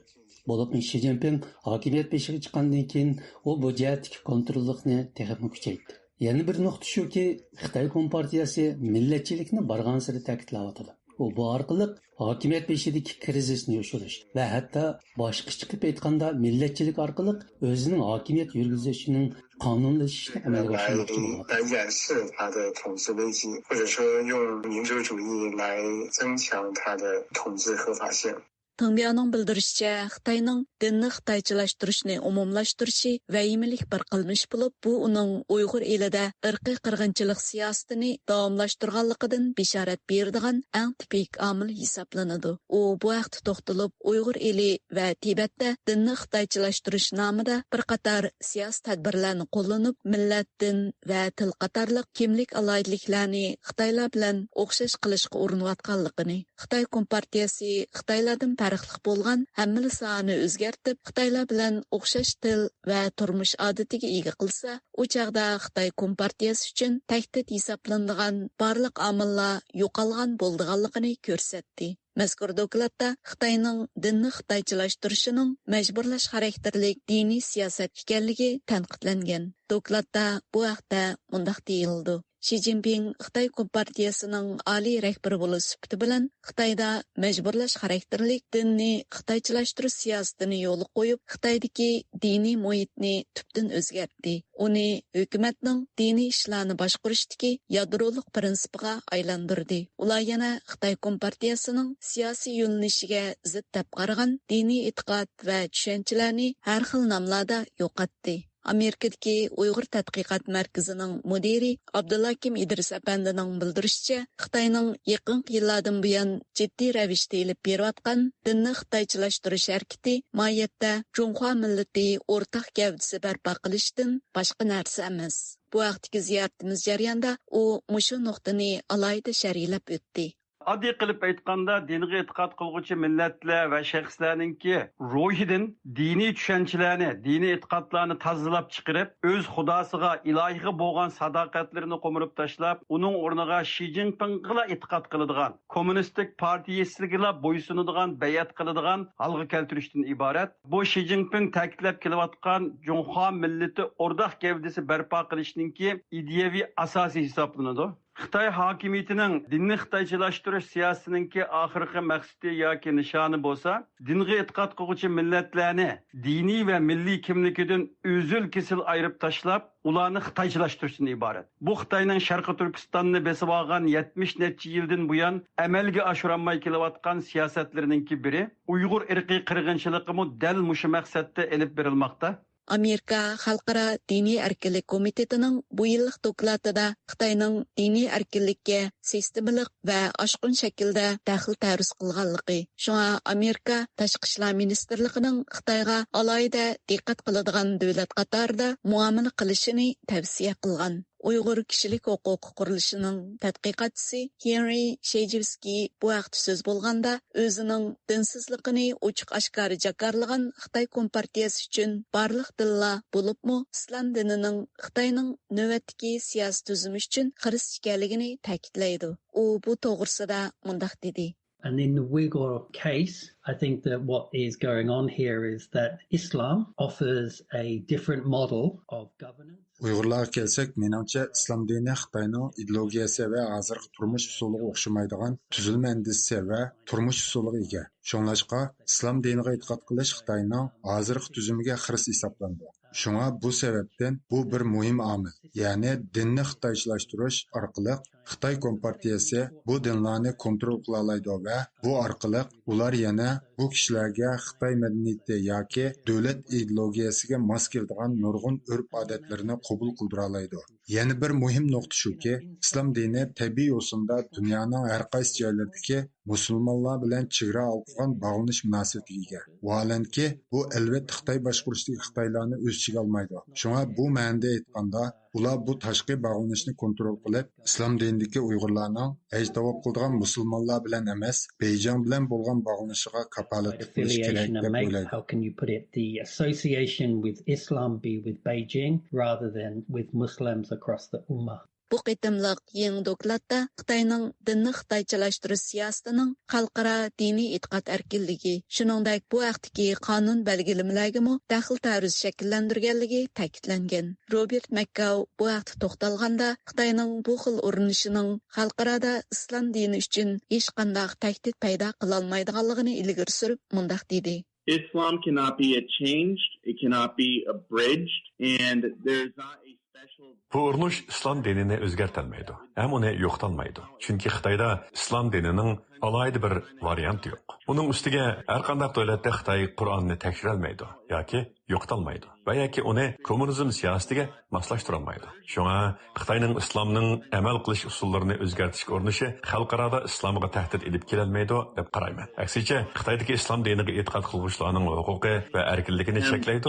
L: Bo'libmi Xi Jinping hokimiyat beshiga chiqqandan keyin u bu jihatdagi kontrollikni texnik kuchaytirdi. Yana bir nuqta shuki, Xitoy Kompartiyasi millatchilikni bargan sari ta'kidlayotdi. U bu orqali hokimiyat beshidagi krizisni yoshirish va hatto boshqacha qilib aytganda millatchilik orqali o'zining hokimiyat yurgizishining qonunlashishini amalga oshirmoqchi bo'ladi.
K: 来掩饰他的统治危机，或者说用民主主义来增强他的统治合法性。
C: Tingbyoning bildirishicha, Xitoyning dinni xitoychalashtirishni umumlashtirishi vahimalik bir qilmish bo'lib, bu uning Uyg'ur elida irqiy qirg'inchilik siyosatini davomlashtirganligidan bishorat beradigan eng tipik omil hisoblanadi. U bu vaqtda to'xtalib, Uyg'ur eli va Tibetda dinni xitoychalashtirish nomida bir qator siyosiy tadbirlarni qo'llanib, millat, din va til qatorliq kimlik alohidliklarni Xitoylar bilan o'xshash qilishga urinayotganligini, Xitoy Kompartiyasi Xitoylardan farqli bo'lgan hamma sohani o'zgartib, Xitoylar bilan o'xshash til va turmush odatiga ega qilsa, u chaqda Xitoy Kompartiyasi uchun tahdid hisoblanadigan barliq omillar yo'qolgan bo'lganligini ko'rsatdi. Mazkur dokladda Xitoyning dinni xitoychalashtirishining majburlash xarakterlik diniy siyosat ekanligi tanqidlangan. Dokladda bu haqda mundaq deyildi. Xi Jinping Xitoy Kompartiyasining oliy rahbari bo'lish sifati bilan Xitoyda majburlash xarakterlik dinni xitoychalashtirish siyosatini yo'lga qo'yib, Xitoydagi diniy muhitni tubdan o'zgartdi. Uni hukumatning diniy ishlarni boshqarishdagi yadrolik prinsipiga aylantirdi. Ular yana Xitoy Kompartiyasining siyosiy yo'nalishiga zid deb qaragan diniy e'tiqod va tushunchalarni har xil nomlarda yo'qotdi. Amerikadagi Uyg'ur tadqiqot markazining mudiri Abdullakim Idris apandining bildirishicha, Xitoyning yaqin yillardan buyon jiddiy ravishda elib berayotgan dinni xitoychalashtirish harakati mohiyatda Junxo millati o'rtaq gavdasi barpo qilishdan boshqa narsa emas. Bu vaqtdagi ziyoratimiz jarayonida u mushu nuqtani alohida sharhlab o'tdi.
F: Oddiy qilib aytganda, dinga e'tiqod qilguvchi millatlar va shaxslarningki ruhidan diniy tushunchalarni, diniy e'tiqodlarni tozalab chiqarib, o'z xudosiga, ilohiga bo'lgan sadoqatlarini qo'mirib tashlab, uning o'rniga Xi Jinpingga e'tiqod qiladigan, kommunistik partiyasiga bo'ysunadigan, bay'at qiladigan halga keltirishdan iborat. Bu Xi Jinping ta'kidlab kelayotgan Junxo millati o'rdak gavdasi barpo qilishninki ideyaviy asosi hisoblanadi. Xitoy hokimiyatining dinni xitoychilashtirish siyosatininki oxirgi maqsadi yoki nishoni bo'lsa, dinga e'tiqod qiluvchi millatlarni diniy va milliy kimligidan uzul kesil ayirib tashlab, ularni xitoychilashtirishdan iborat. Bu Xitoyning Sharqi Turkistonni besib olgan 70 necha yildan buyon amalga oshirolmay kelayotgan siyosatlarininki biri. Uyg'ur irqiy qirg'inchiligimu dal mushu maqsadda elib berilmoqda.
C: Amerika Xalqaro diniy erkinlik komitetining bu yillik dokladida Xitoyning diniy erkinlikka sistemalik va oshqun shaklda daxl ta'ruz qilganligi, shunga Amerika Tashqi ishlar ministrligining Xitoyga alohida diqqat qiladigan davlat qatorida muomala qilishini tavsiya qilgan. Uyghur kishilik huquq qurilishining tadqiqotchisi Henry Shejevskiy bu vaqt so'z bo'lganda o'zining dinsizligini ochiq oshkora jakarlagan Xitoy kompartiyasi uchun barliq dillar bo'libmi islom dinining Xitoyning navbatdagi siyosiy tuzumi uchun xiris ekanligini ta'kidlaydi. U bu to'g'risida mundaq dedi.
M: And in the Uyghur case, I think that what is going on here is that Islam offers a different model of governance.
N: Uyg'urlarga kelsak, menimcha islom dini Xitoyning ideologiyasi va hozirgi turmush usuliga o'xshamaydigan tuzilma andisi va turmush usuliga ega. Shunlashqa islom diniga e'tiqod qilish Xitoyning hozirgi tuzumiga xiris hisoblanadi. Shunga bu sababdan bu bir muhim omil, ya'ni dinni xitoychilashtirish orqali Xitoy kompartiyasi bu dinlarni kontrol qila oladi va bu orqali ular yana bu kishilarga Xitoy madaniyati yoki davlat ideologiyasiga mos keladigan nurg'un urf-odatlarni qabul qildira oladi. Yana bir muhim nuqta shuki, islom dini tabiiy yo'sinda dunyoning har qaysi joylaridagi musulmonlar bilan chegara olgan bog'lanish munosabatiga ega. Vaholanki, bu albatta Xitoy boshqarishdagi Xitoylarni o'z ichiga olmaydi. Shunga bu ma'noda aytganda, ular bu tashqi bog'lanishni kontrol qilib, islom dinidagi Uyg'urlarning ajdavob qilgan musulmonlar bilan emas, Beijing bilan bo'lgan bog'lanishiga kafolat qilish kerak deb o'ylaydi.
M: How can you put it? The association with Islam be with Beijing rather than with Muslims across the Ummah.
C: Bu qitimliq yangi dokladda Xitoyning dinni xitoychilashtirish siyosatining xalqaro diniy e'tiqod erkinligi, shuningdek bu vaqtdagi qonun belgilamalariga daxl ta'ruz shakllantirganligi ta'kidlangan. Robert Makkau bu vaqtda to'xtalganda Xitoyning bu xil urinishining xalqaroda islom dini uchun hech qanday tahdid paydo qila olmaydiganligini ilgari surib, mundaq dedi.
I: Islam cannot be changed, it cannot be abridged, and there's not a
J: Bu urinish islom dinini o'zgartirmaydi, ham uni yo'qotolmaydi. Chunki Xitoyda islom dinining alohida bir varianti yo'q. Uning ustiga har qanday davlatda Xitoy Qur'onni tekshira olmaydi yoki yo'qotolmaydi va yoki uni kommunizm siyosatiga moslashtirib olmaydi. Shunga Xitoyning islomning amal qilish usullarini o'zgartirishga urinishi xalqaro islomga tahdid edib kelolmaydi deb qarayman. Aksincha, Xitoydagi islom diniga e'tiqod qiluvchilarning huquqi va erkinligini cheklaydi.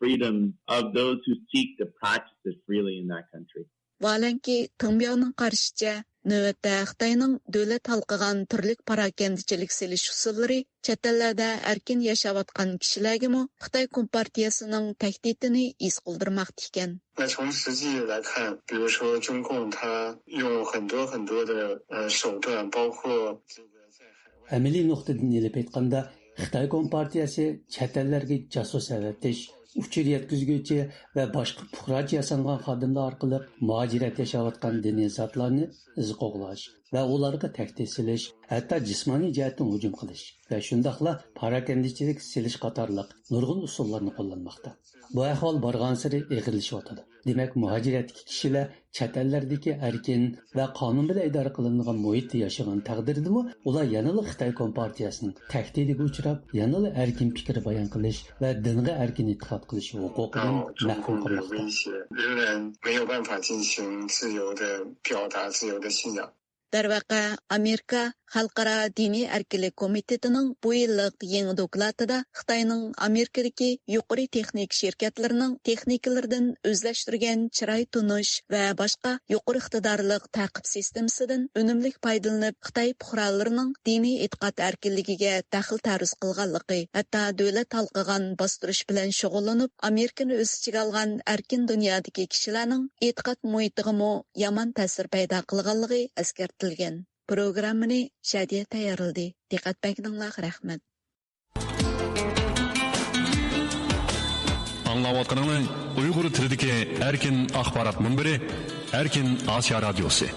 I: Freedom of those who seek to practice it freely in that country.
C: Valanki Tongbyauning qarishicha, navbatda Xitoyning davlat halqigan turli parakandichilik selish usullari chet ellarda erkin yashayotgan kishilarga Xitoy kompartiyasining tahdidini his qildirmoqda ekan.
K: 那从实际来看，比如说中共它用很多的手段，包括这个在海外。
L: Ameliy nuqtadan elib aytganda, Xitoy kompartiyasi chet ellarga jasus avatish, uchur yetkizguvchi va boshqa puxroch yasangan xodimlar orqali muhojirat yashayotgan diniy zotlarni iz qo'g'lash va ularga tahdid silish, hatto jismoniy jihatdan hujum qilish va shundoqla parakandichilik silish qatorliq nurg'un usullarni qo'llanmoqda. Bu ahvol borgan sari eg'irlashyotadi. Demak, muhojiratdagi kishilar chet ellardagi erkin va qonun bilan idora qilinadigan muhitda yashagan taqdirdami, ular yanada Xitoy kompartiyasining tahdidiga uchrab, yanada erkin fikr bayon qilish va dinga erkin e'tiqod qilish huquqidan mahrum qilinmoqda.
K: 仍然没有办法进行自由的表达、自由的信仰。
C: Darvaqa Amerika Xalqaro Diniy Erkinlik Komitetining bu yillik yangi dokladida Xitoyning Amerikadagi yuqori texnik şirkatlarining texnikalaridan o'zlashtirgan chiroy tunish va boshqa yuqori iqtidorli ta'qib sistemasidan unumli foydalanib Xitoy fuqarolarining diniy e'tiqod erkinligiga daxl taruz qilganligi, hatto davlat talqigan bostirish bilan shug'ullanib, Amerikani o'z ichiga olgan erkin dunyodagi kishilarning e'tiqod muhitiga yomon ta'sir paydo qilganligi eskartilgan. Programmani Shadiya tayyorladi. Diqqat berganingizga rahmat.
J: Anlayotganınız Uyghur tilidagi erkin axborot munbiri Erkin Asiya radiosi.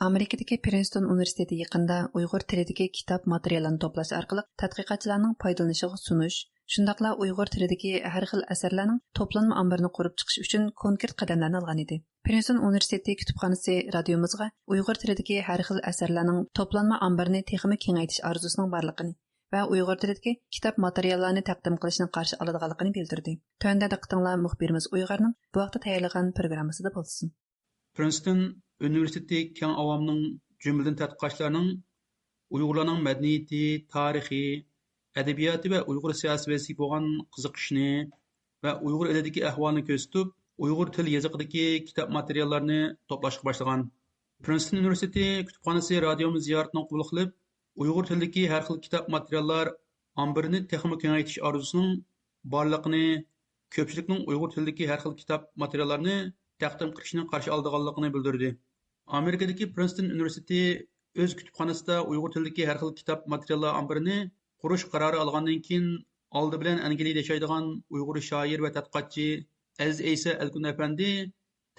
D: Amerikadagi Princeton universiteti yaqinda Uyg'ur tilidagi kitob materiallarini to'plash orqali tadqiqotchilarning foydalanishiga sunish, shundaqla Uyg'ur tilidagi har xil asarlarning to'planma omborini qurib chiqish uchun konkret qadamlarni olgan edi. Princeton universiteti kutubxonasi radiomizga Uyg'ur tilidagi har xil asarlarning to'planma omborini texnik kengaytirish orzusining borligini va Uyg'ur tilidagi kitob materiallarini taqdim qilishni qarshi oladiganligini bildirdi. Tövəndə diqqətinizə muxbirimiz Uyğurning bu vaqtda tayyorlagan programmasida bo'lsin.
O: Princeton Üniversiteti keng avamning jumladan tadqiqotchilarning Uyg'urlarning madaniyati, tarixi, adabiyoti va Uyg'ur siyosatiga bo'lgan qiziqishni va Uyg'ur elidagi ahvolni ko'rsatib, Uyg'ur til yoziqidagi kitob materiallarini to'plashga boshlagan. Princeton Universiteti kutubxonasi radiomiz ziyoratini qabul qilib, Uyg'ur tilidagi har xil kitob materiallar omborini texnik kengaytirish orzusining borligini, ko'pchilikning Uyg'ur tilidagi har xil kitob materiallarini taqdim qilishni qarshi olganligini bildirdi. Amerikadagi Princeton Universiteti o'z kutubxonasida Uyg'ur tilidagi har xil kitob materiallar omborini qurish qarori olgandan keyin oldi bilan Angliyada yashaydigan Uyg'ur shoir va tadqiqotchi Aziz Eysa Alkun Efendi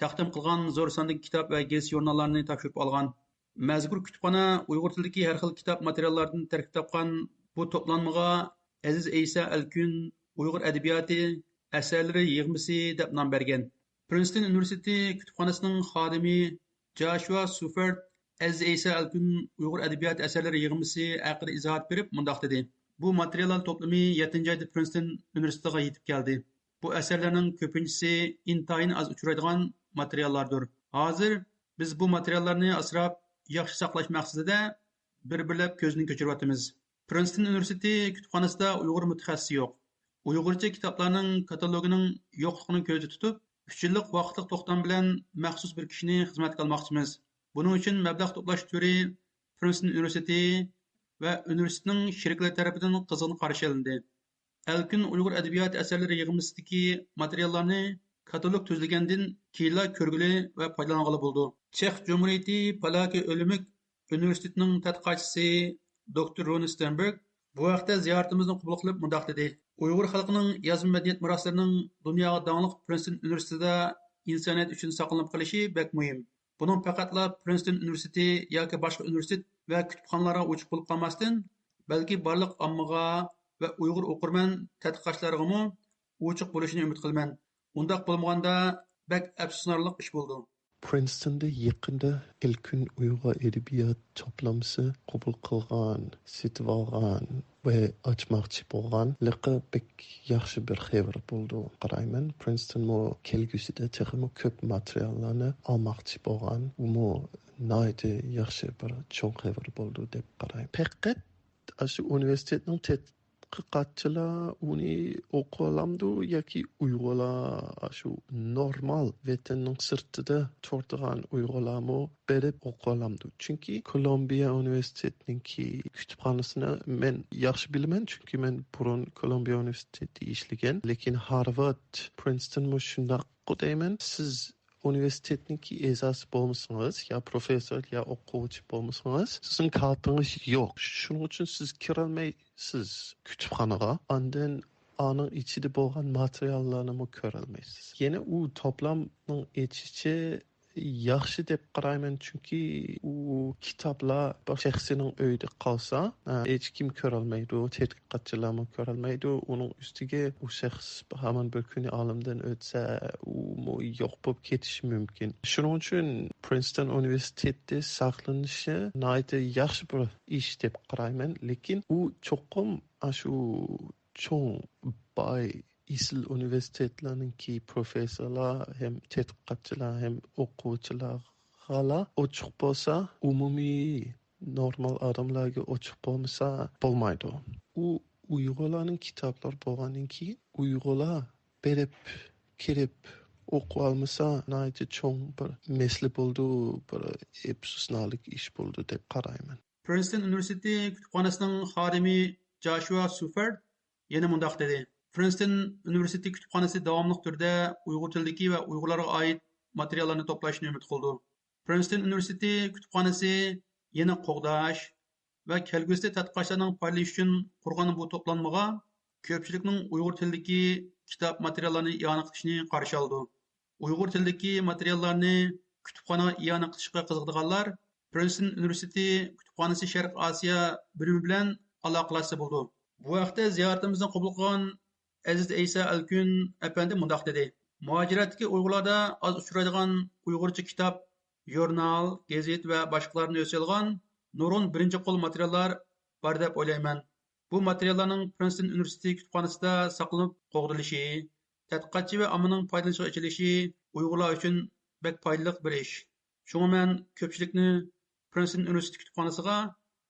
O: taqdim qilgan zo'r sondagi kitob va gazeta jurnallarni topshirib olgan. Mazkur kutubxona Uyg'ur tilidagi har xil kitob materiallardan tarkib topgan bu to'planmaga Aziz Eysa Alkun Uyg'ur adabiyoti asarlari yig'masi deb nom bergan. Princeton Universiteti kutubxonasining xodimi Joshua Sufert Aziz Eysa Alkun Uyg'ur adabiyoti asarlari yig'masi haqida izohat berib mundaq dedi. Bu materiallar to'plami 7-oyda Princeton Universitetiga yetib keldi. Bu asarlarning ko'pinchisi intayin az uchraydigan materiallardir. Hozir biz bu materiallarni asrab yaxshi saqlash maqsadida bir-birlab ko'zdan kechiryapmiz. Princeton Universiteti kutubxonasida Uyg'ur mutaxassisi yo'q. Uyg'urcha kitoblarning katalogining yo'qligini ko'zda tutib, 3 yillik vaqtlik to'xtam bilan maxsus bir kishini xizmatga olmoqchimiz. Buning uchun mablag' to'plash turi Princeton Universiteti va universitetning sheriklari tarafidan qizg'in qarshi olindi. Alkun Uyg'ur adabiyoti asarlari yig'masidagi materiallarni katalog tuzilgandan keyin ko'rgili va foydalangili bo'ldi. Chex Jumhuriyati Palaki O'limik universitetining tadqiqotchisi Dr. Ron Sternberg bu vaqtda ziyoratimizni qabul qilib mundaq dedi. Uyg'ur xalqining yozma madaniyat meroslarining dunyoga dangliq Princeton Universitetida insoniyat uchun saqlanib qolishi bek muhim. Buning faqatla Princeton Universiteti yoki boshqa universitet va kutubxonalarga ochiq bo'lib qolmasdan, balki barliq ommaga va Uyg'ur o'qirman tadqiqotchilarga ochiq bo'lishini umid qilaman. Undaq bo'lmaganda bek afsuslanarli ish bo'ldi.
P: Princeton'da yaqinda ilkin Uyg'ur adabiyot to'plamasi qabul qilgan, setib olgan va ochmoqchi bo'lgan liqi bek yaxshi bir xabar bo'ldi. Qarayman, Princeton kelgusida texmo ko'p materiallarni olmoqchi bo'lgan. U naydi yaxshi bir cho'ng xabar bo'ldi deb qarayman. Faqat shu universitetning tadqiqotchilar uni o'qilamdi yoki Uyg'urlar shu normal vatanning sirtida turadigan Uyg'urlarmi berib o'qilamdi. Chunki Kolumbiya universitetininki kutubxonasini men yaxshi bilaman, chunki men burun Kolumbiya universitetida ishlagan, lekin Harvard, Princeton shundoq deyman, siz universitetniki a'zosi bo'lmasangiz, ya professor, ya o'quvchi bo'lmasangiz, sizning kartangiz yo'q. Shuning uchun siz kirolmaysiz kutubxonaga. Ondan aning ichida bo'lgan materiallarni ko'rolmaysiz. Yana u to'plamning ichicha yaxshi deb qarayman, chunki u kitoblar shaxsining uyida qolsa, hech kim ko'rolmaydi, tadqiqotchilar ko'rolmaydi. Uning ustiga u shaxs hamon bir kuni olamdan o'tsa, u yo'q bo'lib ketishi mumkin. Shuning uchun Princeton universitetida saqlanishi nihoyatda yaxshi bir ish deb qarayman, lekin u cho'qim shu cho'ng boy isil universitetlarninki professorlar hem tadqiqotchilar hem o'quvchilar hala ochiq bo'lsa, umumiy normal odamlarga ochiq bo'lmasa bo'lmaydi. U Uyg'urlarning kitoblar bo'lgandan keyin Uyg'urlar berib kirib o'qib olmasa, nayta cho'ng bir mesli bo'ldi, bir epsusnalik ish bo'ldi deb qarayman.
O: Princeton University kutubxonasining xodimi Joshua Suferd yana mundaq dedi. Princeton University kutubxonasi davomli turda Uyg'ur tilidagi va Uyg'urlarga oid materiallarni to'plashni umid qildi. Princeton University kutubxonasi yana qo'g'dash va kelgusida tadqiqotchilarning foydalanishi uchun qurgan bu to'planmaga ko'pchilikning Uyg'ur tilidagi kitob materiallarini i'ona qilishni qarshi oldi. Uyg'ur tilidagi materiallarni kutubxonaga i'ona qilishga qiziqadiganlar Princeton University kutubxonasi Sharq Osiyo bo'limi bilan aloqalashsa bo'ldi. Bu vaqtda ziyoratimizni qabul qilgan Aziz Eysa Alkun apandi mundaq dedi. Muhojiratdagi Uyg'urlarda oz uchraydigan Uyg'urcha kitob, jurnal, gazet va boshqalarni o'z olgan nurg'un birinchi qo'l materiallar bor deb o'ylayman. Bu materiallarning Princeton University kutubxonasida saqlanib qo'g'dilishi, tadqiqotchi va ommaning foydalanishiga ochilishi Uyg'urlar uchun bek foydali bir ish. Shunga men ko'pchilikni Princeton University kutubxonasiga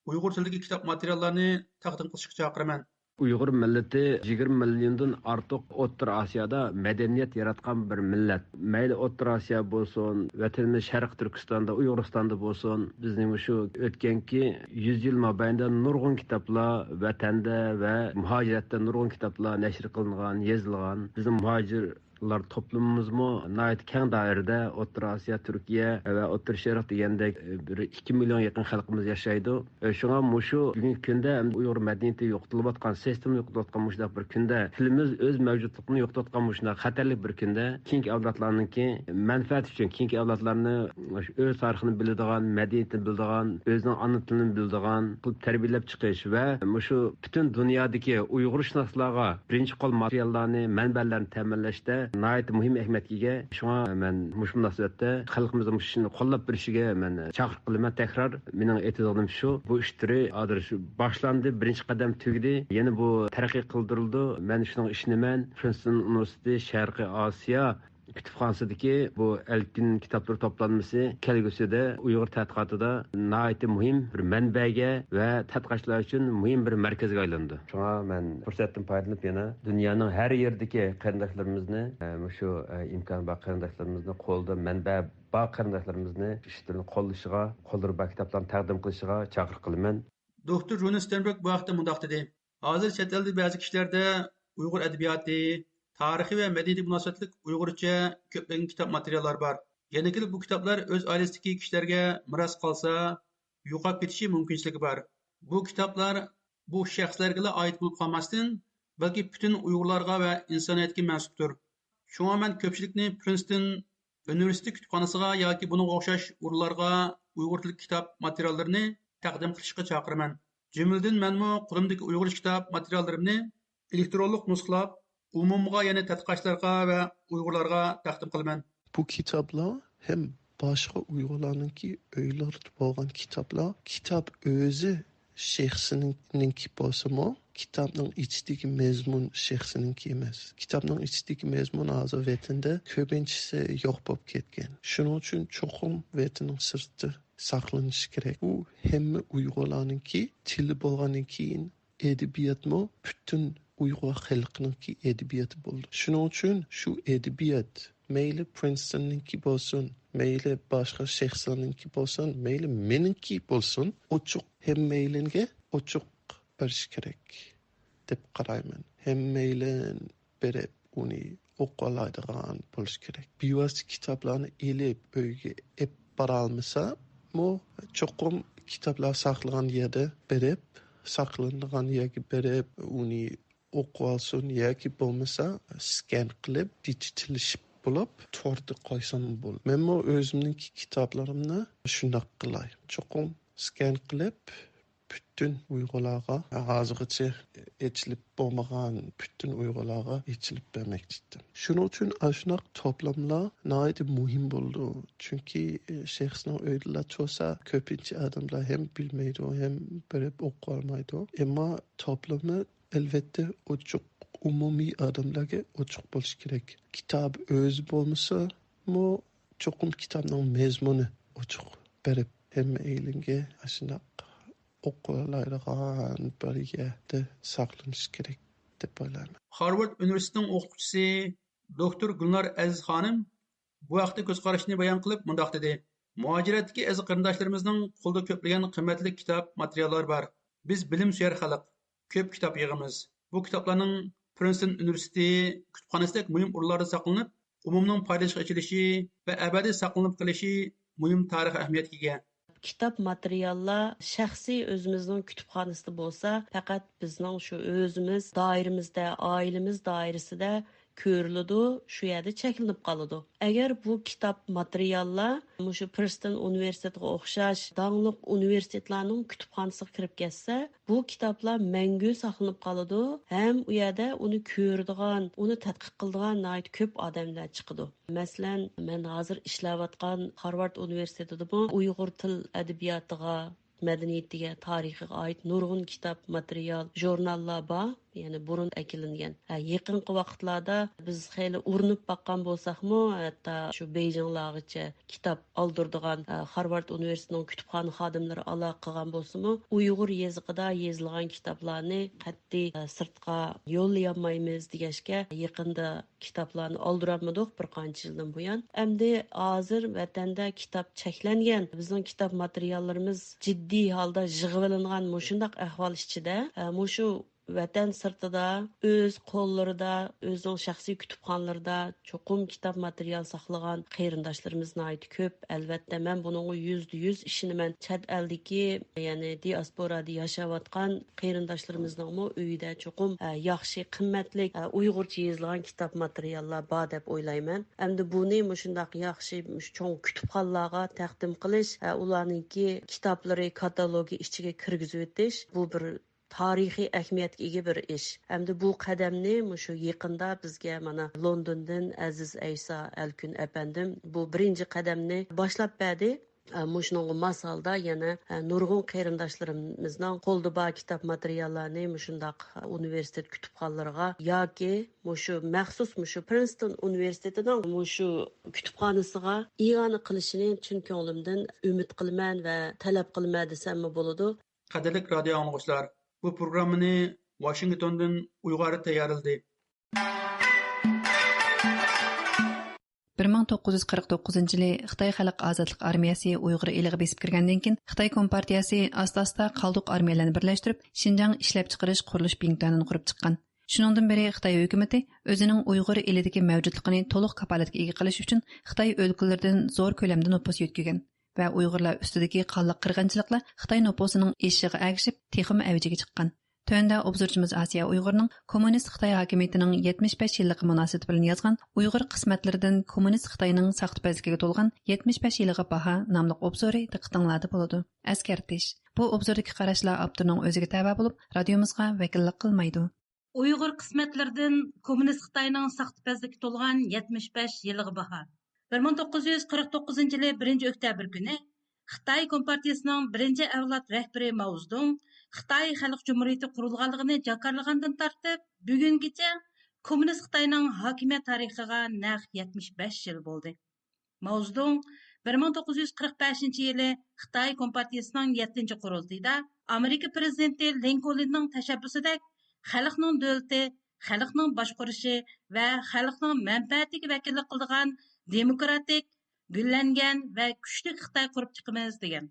O: Uyg'ur tilidagi kitob materiallarini taqdim qilishga chaqiraman.
Q: Uyg'ur millati 20 milliondan ortiq O'rta Osiyoda madaniyat yaratgan bir millat. Mayli O'rta Osiyo bo'lsin, vatanimiz Sharq Turkistonda, Uyg'uristonda bo'lsin, bizning shu o'tganki 100 yil mobaynida nurg'un kitoblar vatanda va muhojiratda nurg'un kitoblar nashr qilingan, yozilgan. Bizning muhojirlar toplumimizmi nayt keng doirada O'rta Osiyo, Turkiya va O'rta Sharq degandek 2 million yaqin xalqimiz yashaydi. Shunga mushu bugungi kunda Uyg'ur madaniyati yo'qotilayotgan, sistem yo'qotilayotgan mushundaq bir kunda, tilimiz o'z mavjudligini yo'qotayotgan mushundaq xatarli bir kunda, keyingi avlodlarningki manfaat uchun, keyingi avlodlarni o'z tarixini biladigan, madaniyatini biladigan, o'zining ona tilini biladigan qilib tarbiyalab chiqish va mushu butun dunyodagi Uyg'urshunoslarga birinchi qo'l materiallarni, manbalarni ta'minlashda nayt muhim ahamiyatga ega. Shunga men mush munosabatda xalqimizning mushuni qo'llab berishiga men chaqiriq qilaman. Takror mening aytadiganim shu, bu ishtiri hozir shu boshlandi, birinchi qadam tugdi, yana bu taraqqiy qildirildi. Men shuning ishonaman. Princeton University Sharqiy Osiyo kutubxonasidagi bu Alkin kitoblar to'planmasi kelgusida Uyg'ur tadqiqotida nayt muhim bir manbaga va tadqiqotchilar uchun muhim bir markazga aylandi. Shunga men fursatdan foydalanib yana dunyoning har yeridagi qarindoshlarimizni, shu imkon bor qarindoshlarimizni qo'lda manba bor qarindoshlarimizni ishlarni qo'llashiga, qo'ldirib kitoblarni taqdim qilishiga chaqiriq qilaman.
O: Dr. Jonas Sternberg bu vaqtda mundaq dedi. Hozir chet elda ba'zi kishilarda Uyg'ur adabiyoti, tarixi va madaniy munosabatlik Uyg'urcha ko'plagan kitob materiallar bor. Yana kelib bu kitoblar o'z oilasidagi kishilarga miros qolsa, yo'qolib ketishi mumkinligi bor. Bu kitoblar bu shaxslarga oid bo'lib qolmasdan, balki butun Uyg'urlarga va insoniyatga mansubdir. Shunga men ko'pchilikni Princeton University kutubxonasiga yoki bunga o'xshash o'rinlarga Uyg'ur tili kitob materiallarini taqdim qilishga chaqiraman. Jumladan menmi qo'limdagi Uyg'ur kitob materiallarimni elektronlik nusxalab umumga, yana tadqiqotchilarga va Uyg'urlarga taqdim qilaman.
P: Bu kitoblar hem boshqa Uyg'urlarningki o'ylarida bo'lgan kitoblar, kitob o'zi shaxsininki bo'lsa-mu, kitobning ichidagi mazmun shaxsininki emas. Kitobning ichidagi mazmun hozir vatanda ko'pinchisi yo'q bo'lib ketgan. Shuning uchun cho'qim vatanning sirti saqlanishi kerak. U hamma Uyg'urlarningki tili bo'lgandan keyin edebiyotmi butun Uyg'ur xalqininki edebiyoti bo'ldi. Shuning uchun shu edebiyot mayli Princeton'ninki bo'lsin, mayli boshqa shaxslarninki bo'lsin, mayli meningki bo'lsin, ochiq hammaylanga ochiq berish kerak deb qarayman. Hammaylin berib uni o'qiy oladigan bo'lish kerak. Bevosita kitoblarni elib uyga ep bora olmasa, mu cho'qim kitoblar saqlangan yerda berib, saqlangan yerga berib uni o'qib olsin yoki bo'lmasa skan qilib digitallashib bo'lib to'rda qo'ysam bo'ladi. Men o'zimning kitoblarimni shunday qilay. Cho'qim skan qilib butun Uyg'urlarga hozirgacha echilib bo'lmagan butun Uyg'urlarga echilib bermoqchidim. Shuning uchun ashunaq to'plamlar nihoyat muhim bo'ldi. Chunki shaxsning o'ylar cho'sa ko'pincha odamlar ham bilmaydi, ham bilib o'qiy olmaydi. Ammo to'plami Elbette ochiq umumiy odamlarga ochiq bo'lishi kerak. Kitob o'zi bo'lmasa, mu cho'qim kitobning mazmuni ochiq berib hamma elinga shunday o'qilaydigan bir yerda saqlanishi kerak deb o'ylayman.
O: Harvard Universitetining o'qituvchisi doktor Gulnar Aziz xonim bu vaqtda ko'z qarashini bayon qilib mundaq dedi: muhojiratdagi aziz qarindoshlarimizning qo'lda ko'plagan qimmatli kitob materiallar bor. Biz bilim suyar xalq, ko'p kitob yig'imiz. Bu kitoblarning Princeton Universiteti kutubxonasidek muhim o'rinlarda saqlanib, umumning foydasiga ichilishi va abadiy saqlanib qolishi muhim tarix ahamiyatiga ega.
R: Kitap materiallar şəxsi özümüzün kütüpxanasında bolsa, faqat bizning şu özümüz dairimizdə, ailemiz dairesində görülüdü, şu yerdə çəkilinib qalıdı. Əgər bu kitap materiallar şu Princeton Universitetiga oxşaş dağlıq universitetlərinin kütüpxanasına kirib getsə, bu kitaplar məngü saqlanıb qalıdı. Həm u yerdə onu görüdügan, onu tədqiq qıldığan nəhayət köp adamlar çıxıdı. Məsələn, mən hazır işləvatqan Harvard Universitetində Uyğur til ədebiyyatına, madaniyatiga, tarixiga oid nurg'un kitob, material, jurnallar bor, ya'ni burun akilingan. Yaqinqi vaqtlarda biz xeyli urinib baqqan bo'lsakmi, hatto shu Beyjinglargacha kitob oldirdigan Harvard Universitetining kutubxona xodimlari aloqa qilgan bo'lsa-mu, Uyg'ur yoziqida yozilgan kitoblarni qat'iy sirtqa yo'llayolmaymiz degashga yaqinda kitoblarni oldirolmadik bir qancha yildan buyon. Endi hozir vatanda kitob cheklangan. Bizning kitob materiallarimiz jiddiy holda yig'ilingan mushundaq ahvol ichida, mushu vatan sirtida, o'z qo'llarida, o'zining shaxsiy kutubxonalarida cho'qim kitob material saqlagan qarindoshlarimiz nihoyat ko'p. Albatta, men buning 100% ishonaman. Chet eldagi, ya'ni diasporada yashayotgan qarindoshlarimizning uyida cho'qim yaxshi, qimmatli Uyg'urcha yozilgan kitob materiallar bor deb o'ylayman. Endi buni mushundaq yaxshi cho'ng kutubxonalarga taqdim qilish, ularningki kitoblari katalogi ichiga kirgizib o'tish, bu bir tarixiy ahamiyatga ega bir ish. Hamda bu qadamni shu yaqinda bizga mana Londondan Aziz Aysa Alkun apandim bu birinchi qadamni boshlab berdi. Muşunun masalda yana nurg'un qarindoshlarimizning qo'lda bor kitob materiallarini mushundaq universitet kutubxonalariga yoki mushu maxsus mushu Princeton Universitetining mushu kutubxonasiga i'ona qilishini chin ko'nglimdan umid qilaman va talab qilaman desam bo'ladi.
O: Qadrli radio anglag'uchilar, bu programmani Washingtondan Uyg'ur tayyorladi.
D: 1949 yılı Xitay Xalq Azadlıq Armiyası Uyğur eliga besib kirgandan keyin Xitay Kompartiyasi asta-asta qalduq armiyalarni birlashtirib, Xinjiang ishlab chiqarish qurilish bingtanini qurib chiqqan. Shuningdan beri Xitay hukumatı o'zining Uyğur elidagi mavjudligini to'liq kapolatga ega qilish uchun Xitay o'lkalaridan zo'r ko'lamda nopos yetkazgan va Uyg'urlar ustidagi qonliq qirg'inchiliklar Xitay noposining eshigiga agishib, texmi avjiga chiqqan. Tönde obzorchimiz Asiya Uyg'urning kommunist Xitay hokimiyatining 75 yillik munosabati bilan yozgan Uyg'ur qismatlaridan kommunist Xitoyning saxtapazligiga to'lgan 75 yilga baho nomli obzori diqqatinglarda bo'ladi. Askartish. Bu obzordagi qarashlar avtorning o'ziga tava bo'lib, radiomizga vakillik qilmaydi.
S: Uyg'ur qismatlaridan kommunist Xitoyning saxtapazligiga to'lgan 75 yilga baho. 1949 yili 1 oktyabr kuni Xitoy Kompartiyasining birinchi avlod rahbari Mao Zedong Xitoy Xalq Cumhuriyati qurilganligini jakarlagandan tortib, bugungacha kommunist Xitoyning hokimiyat tarixiga naq 75 yil bo'ldi. Mao Zedong 1945-yili Xitoy Kompartiyasining 7-qurultayida Amerika prezidenti Linkolnning tashabbusidek xalqning davlati, xalqning boshqarishi va xalqning manfaatiga vakillik qiladigan demokratik, gullangan va kuchli Xitoy qurib chiqamiz degan.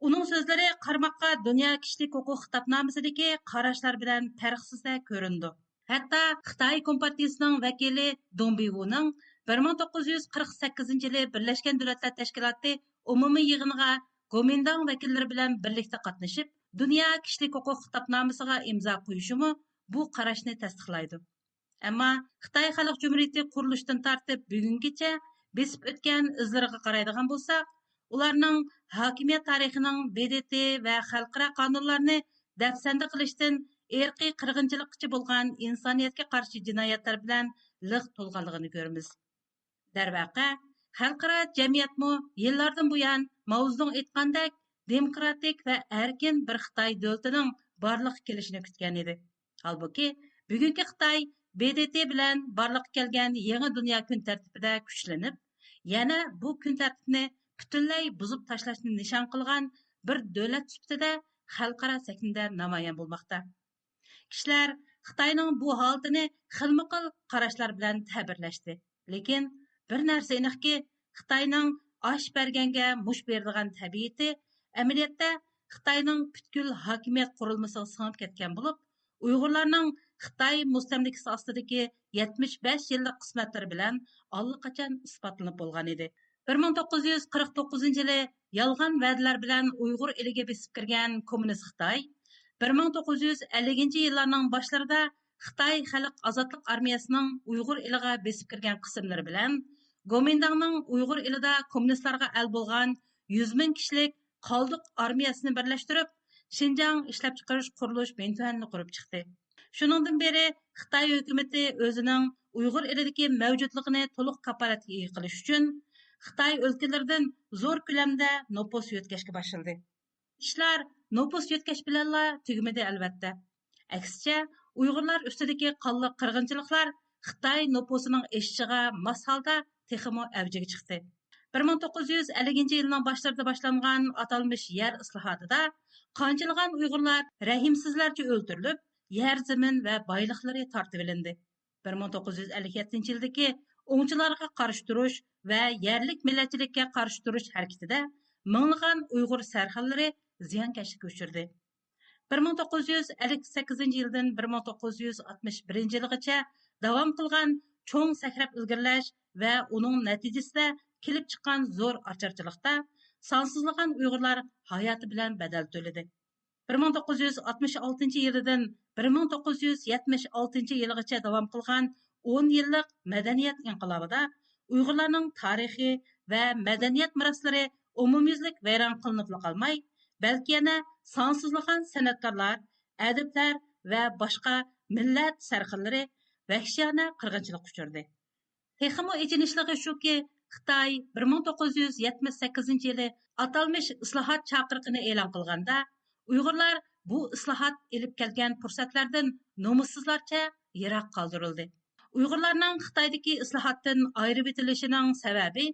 S: Uning so'zlari qarmoqqa Dunyo kishilik huquq kitobnomasidagi qarashlar bilan farqsizda ko'rindi. Hatto Xitoy Kompartiyasining vakili Dong Biwuning 1948-yili Birlashgan Davlatlar Tashkiloti umumiy yig'iniga Kuomintang vakillari bilan birlikda qatnashib, Dunyo kishilik huquq kitobnomasiga imzo qo'yishimi bu qarashni tasdiqlaydi. Ammo Xitoy Xalq Cumhuriyati qurilishidan tortib bugungacha besib o'tgan izlariga qaraydigan bo'lsak, ularning hokimiyat tarixining BDT va xalqaro qonunlarni dafsanda qilishdan erkiy qirg'inchilikchi bo'lgan insoniyatga qarshi jinoyatlar bilan liq to'lganligini ko'ramiz. Darvaqa, xalqaro jamiyatmi yillardan buyon Mao Zedong aytgandek demokratik va erkin bir Xitoy davlatining borliq kelishini kutgan edi. Halbuki, bugungi Xitoy BDT bilan barliqqa kelgan yangi dunyo kun tartibida kuchlanib, yana bu kun tartibni butunlay buzib tashlashni nishon qilgan bir davlat sifatida xalqaro sahnada namoyon bo'lmoqda. Kishilar Xitoyning bu holatini xilma-xil qarashlar bilan ta'birlashdi. Lekin bir narsa aniqki, Xitoyning osh berganga mush beradigan tabiati amaliyotda Xitoyning butkul hokimiyat qurilmasiga singib ketgan bo'lib, Uyg'urlarning Xitoy mustamlikasi ostidagi 75 yillik qismatlari bilan allaqachon isbotlanib bo'lgan edi. 1949 yili yolg'on va'dalar bilan Uyg'ur eliga besib kirgan kommunist Xitoy 1950 yillarning boshlarida Xitoy Xalq ozodlik armiyasining Uyg'ur eliga besib kirgan qismlari bilan Gomindangning Uyg'ur elida kommunistlarga al bo'lgan 100 ming kishilik qoldiq armiyasini birlashtirib, Şinjan ishlab chiqarish qurilish bentuanini qurib chiqdi. Shuningdan beri Xitoy hukumatı o'zining Uyg'ur elidagi mavjudligini to'liq kapolatga ega qilish uchun Xitoy o'lkalaridan zo'r ko'lamda nopos yo'tkashga boshladi. Ishlar nopos yo'tkash bilanla tugmadi albatta. Aksicha, Uyg'urlar ustidagi qonli qirg'inchiliklar Xitoy noposining eshishiga mos holda texmo avjiga chiqdi. 1950 yilning boshlarida boshlangan atalmish yer islohotida qanchalig'an Uyg'urlar rahimsizlarcha o'ldirilib, yer zamin va boyliqlari tortib olindi. 1957 yildagi o'ngchilarga qarshi turish va yerlik millatchilikka qarshi turish harakatida minglagan Uyg'ur sarxonlari ziyonkashlikka uchirdi. 1958 yildan 1961 yilgacha davom qilgan cho'ng sakrab ilgirlash va uning natijasida kelib chiqqan zo'r ocharchilikda sonsizlagan Uyg'urlar hayoti bilan badal to'ladi. 1966 yilidan 1976 yilgacha davom qilgan 10 yillik madaniyat inqilobida Uyg'urlarning tarixi va madaniyat meroslari umumyuzlik vayron qilinib qolmay, balki yana sonsizlagan san'atkorlar, adiblar va boshqa millat sarxillari vahshiyona qirg'inchilik uchirdi. Texmo echinishlig'i shuki, Xitoy 1978 yili atalmish islohot chaqiriqini e'lon qilganda, Uyg'urlar bu islohot elib kelgan fursatlardan nomussizlarcha yiroq qoldirildi. Uyg'urlarning Xitoydagi islohotdan ayirib etilishining sababi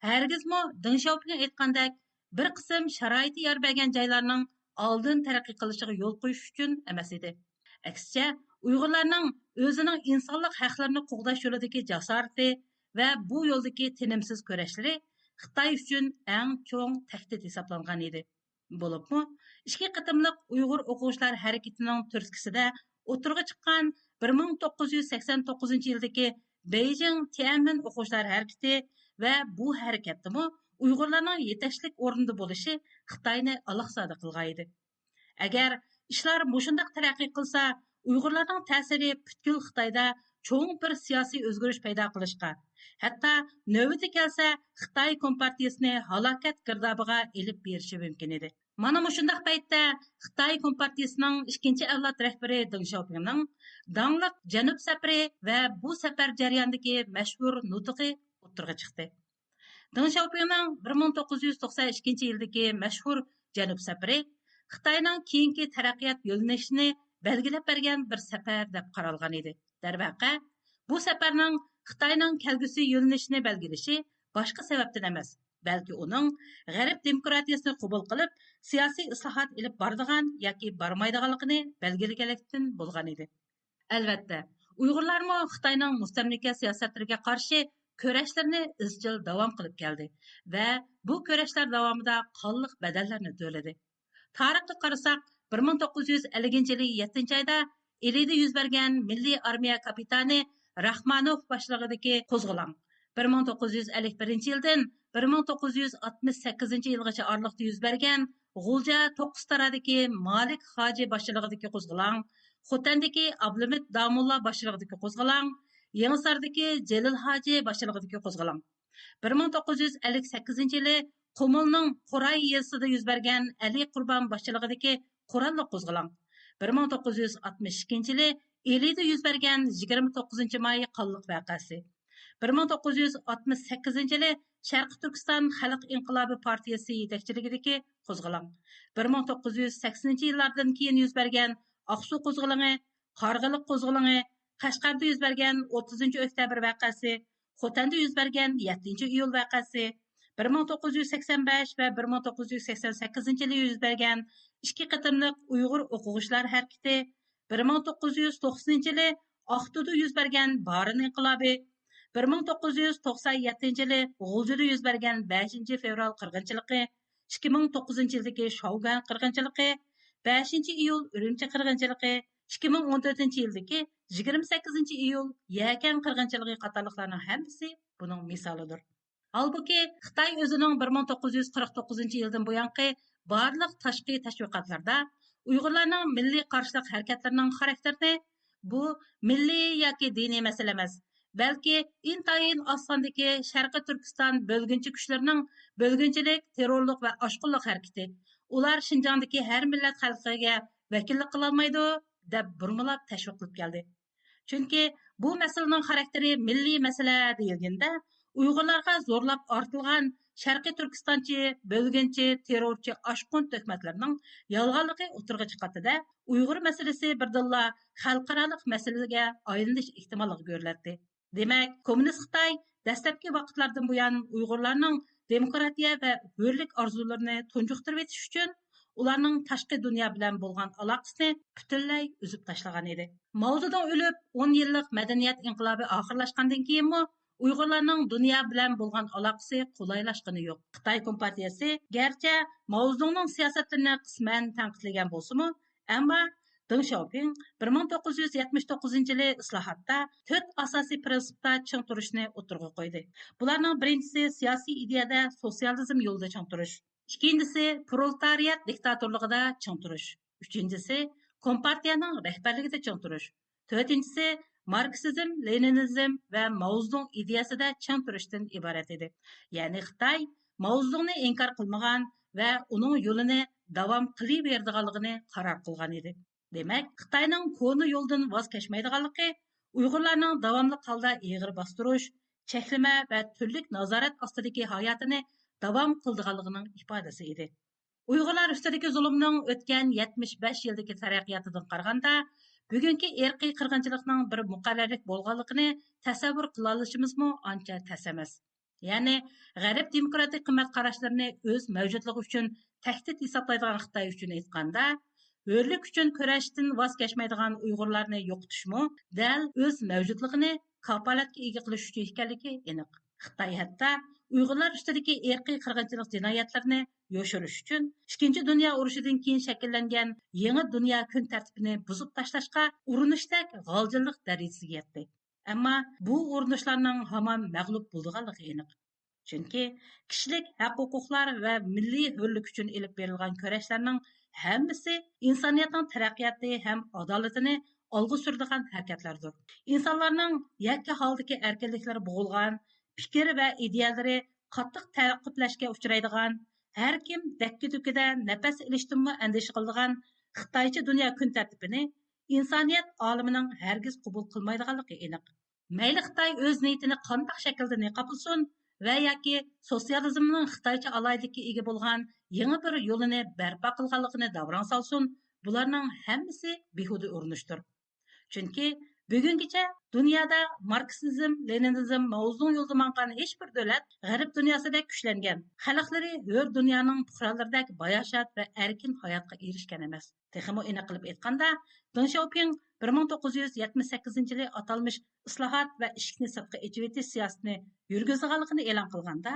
S: hargizmo Deng Xiaoping aytgandek bir qism sharoiti yor bergan joylarning oldin taraqqiy qilishiga yo'l qo'yish uchun emas edi. Aksicha, Uyg'urlarning o'zining insonlik haqlarini qo'g'dash yo'lidagi jasorati va bu yo'ldagi tinimsiz kurashlari Xitoy uchun eng cho'ng tahdid hisoblangan edi. Bo'libmi, ikki qatimliq Uyg'ur o'quvchilar harakatining turtkisida o'tirg'i chiqqan 1989 yildagi Beijing Tiananmen o'quvchilar harakati va bu harakatdimi Uyg'urlarning yetakchilik o'rnida bo'lishi Xitoyni alohida qilgan edi. Agar ishlar mushundaq taraqqiy qilsa, Uyg'urlarning ta'siri butkul Xitoyda cho'ng bir siyosiy o'zgarish paydo qilishga, hatto navbati kelsa Xitoy kompartiyasini halokat girdobiga elib berishi mumkin edi. Mana mushundaq paytda Xitoy kompartiyasining ikkinchi avlod rahbari Deng Xiaopingning dangliq Janub safari va bu safar jarayonidagi mashhur nutqi o'tirg'i chiqdi. Deng Xiaopingning 1992 yildagi mashhur Janub safari Xitoyning keyingi taraqqiyot yo'nalishini belgilab bergan bir safar deb qaralgan edi. Darvaqa, bu safarning Xitoyning kelgusi yo'nalishini belgilashi boshqa sababdan emas, balki uning g'arb demokratiyasini qabul qilib, siyosiy islohot ilib boradigan yoki bormaydiganligini belgilaganlikdan bo'lgan edi. Albatta, Uyg'urlarmi Xitoyning mustamlika siyosatlariga qarshi kurashlarni izchil davom qilib keldi va bu kurashlar davomida qonliq badallarni to'ladi. Tarixga qarasak, 1950 yili 7-oyda Elida yuz bergan Milliy armiya kapitani Rahmanov boshlig'idagi qo'zg'olon 1951 yildan 1968 yilgacha oraliqda yuz bergan G'ulja 9 taradagi Malik Hoji boshlig'idagi qo'zg'olon, Xotandagi Ablamid Damulla boshlig'idagi qo'zg'olon, Yangisardagi Jalil Hoji boshlig'idagi qo'zg'olon. 1958 yili Qumulning Qoray yezisida yuz bergan Ali Qurbon boshlig'idagi Qurolli qo'zg'olon. 1962 yili Elida yuz bergan 29 may qonliq voqeasi. 1968 yili Sharq Turkiston Xalq inqilobi partiyasi yetakchiligidagi qo'zg'olon. 1980 yillardan keyin yuz bergan Aqsu qo'zg'oloni Qarg'iliq qo'zg'oloni, Qashqarda yuz bergan 30 oktyabr vaqasi, Xotanda yuz bergan 7 iyul vaqasi, 1985 va 1988 yili yuz bergan ikki qatimliq Uyg'ur o'quvchilar harakati, 1990 yili Aqto'da yuz bergan Barin inqilobi, 1997 yili G'uljida yuz bergan 5 fevral qirg'inchiligi, 2009 yildagi Shaugan qirg'inchiligi, 5 iyul Urumchi qirg'inchiligi, 2014 yildagi 28 iyul Yakan qirg'inchiligi qatorliqlarning hammasi buning misolidir. Halbuki Xitoy o'zining 1949 yildan buyangi barliq tashqi tashviqotlarda Uyg'urlarning milliy qarshilik harakatlarining xarakterini bu milliy yoki diniy masala emas, balki intayin osmondagi Sharqiy Turkiston bo'lginchi kuchlarining bo'lginchilik, terrorlik va oshqunlik harakati. Ular Shinjongdagi har millat xalqiga vakillik qila olmaydi deb burmilab tashviq qilib keldi. Chunki bu masalaning xarakteri milliy masala deyilganda Uyg'urlarga zo'rlab ortilgan Sharqiy Turkistonchi, bo'lginchi, terrorchi oshqun tuhmatlarning yolg'onligi o'tirg'i chiqatida Uyg'ur masalasi birdilla xalqarалық masalaga aylanish ehtimolligi ko'riladi. Demak, kommunist Xitoy dastlabki vaqtlardan buyon Uyg'urlarning demokratiya va hurlik orzularini tunjuqtirib etish uchun ularning tashqi dunyo bilan bo'lgan aloqasini butunlay uzib tashlagan edi. Mao Zedong o'lib 10 yillik madaniyat inqilobi oxirlashgandan keyinmi Uyg'urlarning dunyo bilan bo'lgan aloqasi qulaylashgani yo'q. Xitoy Kompartiyasi garchi Mao Zedongning siyosatlarini qisman tanqidlagan bo'lsa-mu, ammo Deng Xiaoping 1979 yili islohotda 4 asosiy prinsipda ching turishni o'tirg'a qo'ydi. Bularning birinchisi siyosiy ideyada sotsializm yo'lida ching turish. İkincisi, proletariat diktatorluğunda çın turuş. Üçüncüsü, kompartiyanın rehberligida çın turuş. Dördüncüsü, Marksizm, Leninizm ve Mao Zedong ideyasida çın turuşdan ibaret edi. Yani Xitoy Mao Zedongni inkar qilmagan ve onun yolunu davam qilaverdiganligini qaror qilgan edi. Demak, Xitoyning ko'ni yo'ldan voz kechmaydiganligi Uyg'urlarning davomli holda eg'ir bostirish, cheklama va turli nazorat ostidagi hayotini davom qildiganligining ifodasi edi. Uyg'urlar ustidagi zulmning o'tgan 75 yildagi taraqqiyotidan qaraganda, bugungi irqiy qirg'inchilikning bir muqarrarlik bo'lganligini tasavvur qila olishimizmi ancha tas emas. Ya'ni, g'arb demokratik qimmat qarashlarini o'z mavjudligi uchun tahdid hisoblaydigan Xitoy uchun aytganda, hurlik uchun kurashdan voz kechmaydigan Uyg'urlarni yo'qotishmi, dal o'z mavjudligini kafolatga ega qilish uchun ekanligi aniq. Xitoy hatto Uyg'urlar ustidagi irqiy qirg'inchilik jinoyatlarini yoshirish uchun Ikkinchi dunyo urushidan keyin shakllangan yangi dunyo kun tartibini buzib tashlashga urinishdek g'aljinlik darajasiga yetdi. Ammo bu urinishlarning hamon mag'lub bo'lganligi aniq. Chunki kishilik haq-huquqlar va milliy hurlik uchun elib berilgan kurashlarning hammasi insoniyatning taraqqiyoti ham adolatini olg'a suradigan harakatlardir. Insonlarning yakka holdagi erkinliklari bo'g'ilgan, fikr va ideyalari qattiq ta'qiblashga uchraydigan, har kim dakki-dukkida nafas ilishdanmi andisha qiladigan Xitoycha dunyo kun tartibini insoniyat olimining hargiz qabul qilmaydiganligi aniq. Mayli Xitoy o'z niyatini qanday shaklda niqob qilsin va yoki sotsializmning Xitoycha alaydiga ega bo'lgan yangi bir yo'lini barpo qilganligini davron solsin, bularning hammasi behuda urinishdir. Chunki bugungacha dunyoda Marksizm, Leninizm, Mao Zedong yo'lida mangan hech bir davlat g'arb dunyosida kuchlangan, xalqlari hur dunyoning puhranlaridagi bayoshat va erkin hayotga erishgan emas. Texmo aniq qilib aytganda, Deng Xiaoping 1978 yili atalmış islohot va ishni sirtqa echib etish siyosatini yurgizganligini e'lon qilganda,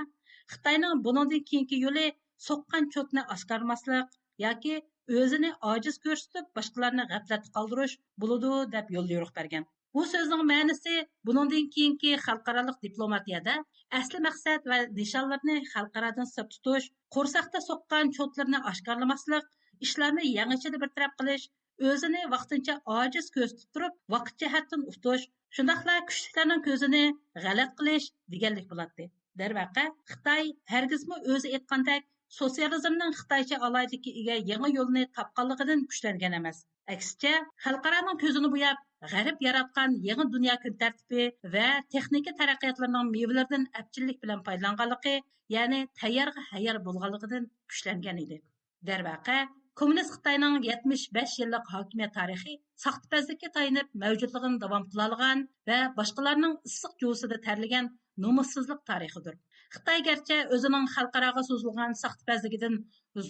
S: Xitoyning bundan keyingi yo'li so'qqan chotni oshkormaslik yoki o'zini ojiz ko'rsatib boshqalarni g'aflatda qoldirish bo'ladi deb yo'l yo'riq bergan. Bu so'zning ma'nosi bundan keyingi xalqaro diplomatiyada asli maqsad va nishonlarni xalqarodan sir tutish, qo'rsaqda so'qqan chotlarni oshkorlamaslik, ishlarni yangichada bir taraf qilish, o'zini vaqtincha ojiz ko'rsatib turib, vaqt jihatdan uftish, shundaqla kuchlilarning ko'zini g'alat qilish deganlik bo'ladi. Darvaqa Xitoy hargizmi o'zi aytgandek sotsializmning Xitoycha alaydiga ega yangi yo'lni topganligidan kuchlangan emas. Aksicha, xalqaroning ko'zini bo'yab, g'arb yaratgan yangi dunyo kun tartibi va texnika taraqqiyotlarining mevalaridan apchillik bilan foydalanganligi, ya'ni tayyorga hayyor bo'lganligidan kuchlangan edi. Darvaqa, Kommunist Xitayning 75 yillik hokimiyat tarixi saxtapazlikka tayanib mavjudligini davom qila olgan va boshqalarning issiq jo'sida terlagan nomussizlik tarixidir. Xitoy garchi o'zining xalqaroga so'zilgan saxtapazligidan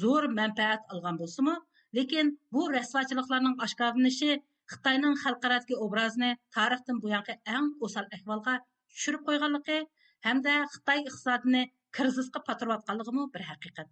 S: zo'r manfaat olgan bo'lsa-mu, lekin bu rasvochiliklarning oshkorlanishi Xitoyning xalqarodagi obrazini tarixdan buyongi eng o'sal ahvolga tushirib qo'yganligi hamda Xitoy iqtisodini krizisga patirayotganligi bir haqiqat.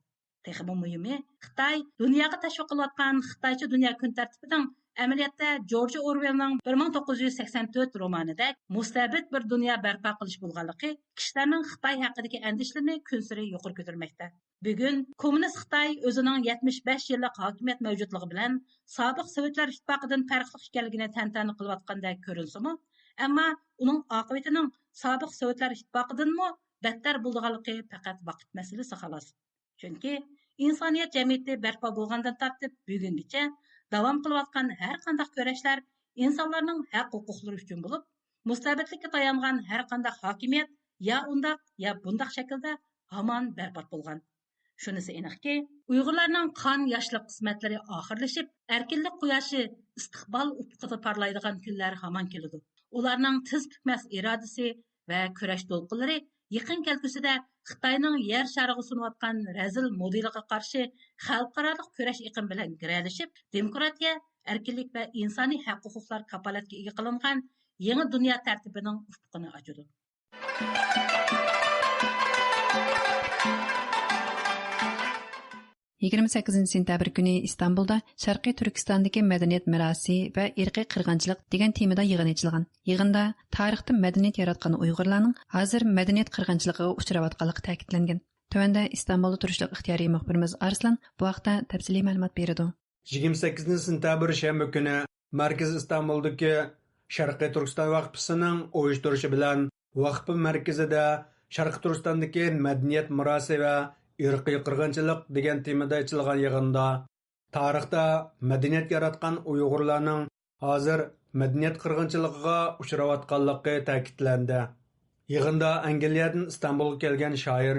S: Texmi muhimi, Xitoy dunyoga tashviq qilayotgan Xitoycha dunyo kun tartibining amaliyotda George Orwellning 1984 romanidek mustabid bir dunyo barpo qilish bo'lganligi kishilarning Xitoy haqidagi andishlarini kun sari yuqori ko'tarmoqda. Bugun kommunist Xitoy o'zining 75 yillik hokimiyat mavjudligi bilan sobiq Sovetlar ittifoqidan farqli ekanligini tantana qilayotgandek ko'rinsimi, ammo uning oqibatining sobiq Sovetlar ittifoqidanmi battar bo'lganligi faqat vaqt masalasi xolos. Chunki insoniyat jamiyati barpo bo'lgandan tortib bugungacha davom qilayotgan har qanday kurashlar insonlarning haq-huquqlari uchun bo'lib, mustabidlikka tayangan har qanday hokimiyat ya undaq ya bundaq shaklda hamon barbod bo'lgan. Shunisi aniqki, Uyg'urlarning qon yoshlik qismatlari oxirlashib, erkinlik quyoshi istiqbol ufqida parlaydigan kunlar hamon keladi. Ularning tiz bitmas irodasi va kurash to'lqinlari yaqin kelgusida Xitoyning yer shariga sunayotgan razil modeliga qarshi xalqaro kurash iqim bilan giralashib, demokratiya, erkinlik va insoniy haq-huquqlar kafolatga ega qilingan yangi dunyo tartibining ufqini ochadi.
D: 28 sentabr kuni İstanbulda Sharqiy Turkistondagi madaniyat merosi va irqiy qirg'inchilik degan temada yig'in ochilgan. Yig'inda tarixda madaniyat yaratgan Uyg'urlarning hozir madaniyat qirg'inchiligiga uchrayotganligi ta'kidlangan. Tövəndə İstanbulda turishliq ixtiyoriy muxbirimiz Arslan bu haqda tafsiliy ma'lumot berdi.
T: 28 sentabr shanba kuni Markaz İstanbuldagi Sharqiy Turkiston vaqfisining uyushtirishi bilan vaqf markazida Sharqiy Turkistondagi madaniyat merosi va irqiy qirg'inchilik degan temada ochilgan yig'inda tarixda madaniyat yaratgan Uyg'urlarning hozir madaniyat qirg'inchiligiga uchrayotganligi ta'kidlandi. Yig'inda Angliyadan Istanbulga kelgan shoir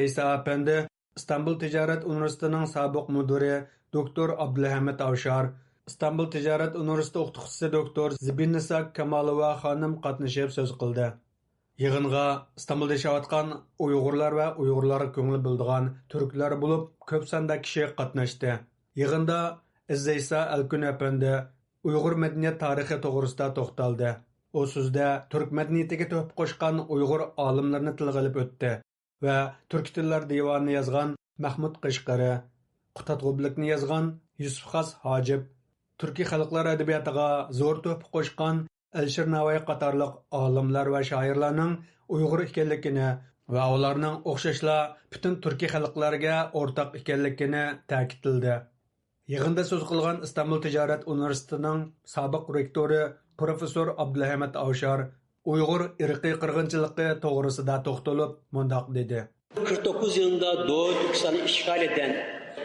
T: İsa Apandi, İstanbul Tijorat universitetining sobiq mudiri doktor Abdulhamid Avshar, İstanbul Tijorat universiteti o'qituvchisi doktor Zibinisa Kamalova xonim qatnashib so'z qildi. Yig'inga İstanbulda yashayotgan Uyg'urlar va Uyg'urlarga ko'ngil bildigan turklar bo'lib, ko'p sonda kishi qatnashdi. Yig'inda İsa Alkun Apandi Uyg'ur madaniyat tarixi to'g'risida to'xtaldi. U so'zda turk madaniyatiga to'p qo'shgan Uyg'ur olimlarini tilga olib o'tdi va turk tillar divanini yozgan Mahmud Qashqari, Qutat G'ublikni yozgan Yusufxas Hojib, turkiy xalqlar adabiyotiga zo'r to'p qo'shgan Alisher Navoiy qatorliq olimlar va shoirlarning Uyg'ur ekanligini va ularning o'xshashla butun turkiy xalqlarga o'rtaq ekanligini ta'kidladi. Yig'inda so'z qilgan İstanbul Tijorat universitetining sobiq rektori professor Abdulhamid Avshar Uyg'ur irqiy qirg'inchiligi to'g'risida to'xtalib, mundoq dedi.
U: 49 yılında Doğu Türkistan'ı işgal eden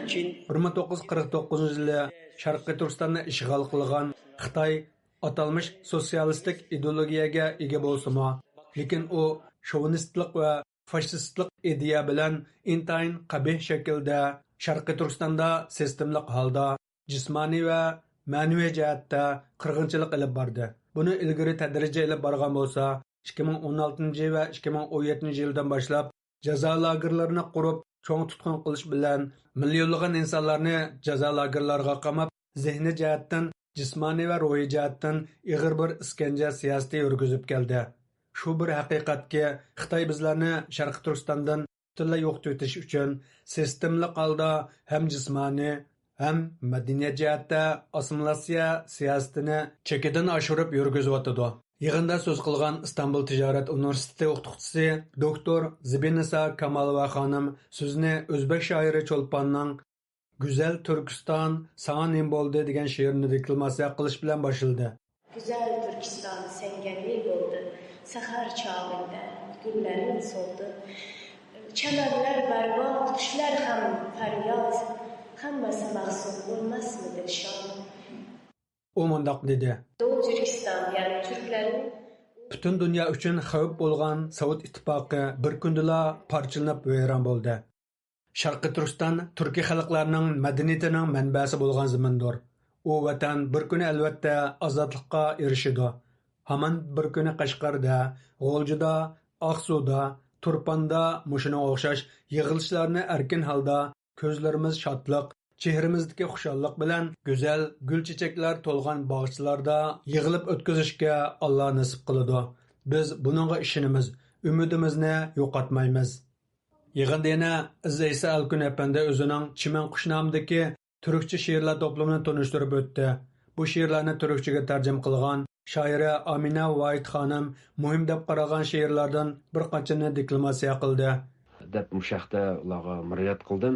U: Çin
T: 1949 yılı Sharqiy Turkistonni ishg'ol qilgan Xitoy atalmış sosyalistik ideologiyaga ega bo'lsa-mu, lekin u shovinistlik va fashistlik ideya bilan intayin qabih shaklda Sharqiy Turkistonda sistemlik holda jismoniy va ma'naviy jihatda qirg'inchilik olib bordi. Buni ilgari tadrijiy olib borgan bo'lsa, 2016 va 2017 yildan boshlab jazo lagerlarini qurib, cho'ng tutqun qilish bilan millionlagan insonlarni jazo lagerlariga qamab, zehni jihatdan, jismoniy va ruhiy jihatdan ig'ir bir iskanja siyosati yurgizib keldi. Shu bir haqiqatki, Xitoy bizlarni Sharqiy Turkistondan butunlay yo'qotib o'tish uchun sistemlik holda ham jismoniy ham madaniyat jihatda assimilyatsiya siyosatini chekidan oshirib yurgizayotdi. Yig'inda so'z qilgan İstanbul Tijorat universiteti o'qituvchisi doktor Zibinisa Kamalova xonim so'zni o'zbek shoiri Cho'lponning Güzel Türkistan sana nim bo'ldi degan she'rini deklamatsiya qilish bilan boshladi.
V: Güzel Türkistan sengenli bo'ldi, sahar chog'ida gullaring soldi. Chamanlar barbod, qushlar ham faryod, hammasi mahzun bo'lmasmidi shon.
T: U mundoq dedi.
V: Doğu Türkistan, yani Türklerin
T: butun dunyo uchun xavf bo'lgan Sovet ittifoqi bir kundala parchalanib vayron bo'ldi. Sharqiy Turkiston Turkiy xalqlarining madaniyatining manbasi bo'lgan zamindir. U vatan bir kuni albatta ozodlikqa erishidi. Hamon bir kuni Qashqarda, G'oljida, Aqsuda, Turpanda mushuna o'xshash yig'ilishlarni erkin holda ko'zlarimiz shodliq, chehramizdagi xushalliq bilan go'zal gul-chechaklar to'lgan bog'chalarda yig'ilib o'tkazishga Alloh nasib qiladi. Biz buningga ishonamiz, umidimizni yo'qotmaymiz. Yig'inda yana İzzeysa Alkun Efendi o'zining Chiman qushnomidagi turkcha she'rlar to'plamini tunishtirib o'tdi. Bu she'rlarni turkchaga tarjima qilgan shoira Amina Voit xonim muhim deb qaragan she'rlardan bir qanchani deklamatsiya qildi.
Q: Deb mushaqda ularga murojaat qildim.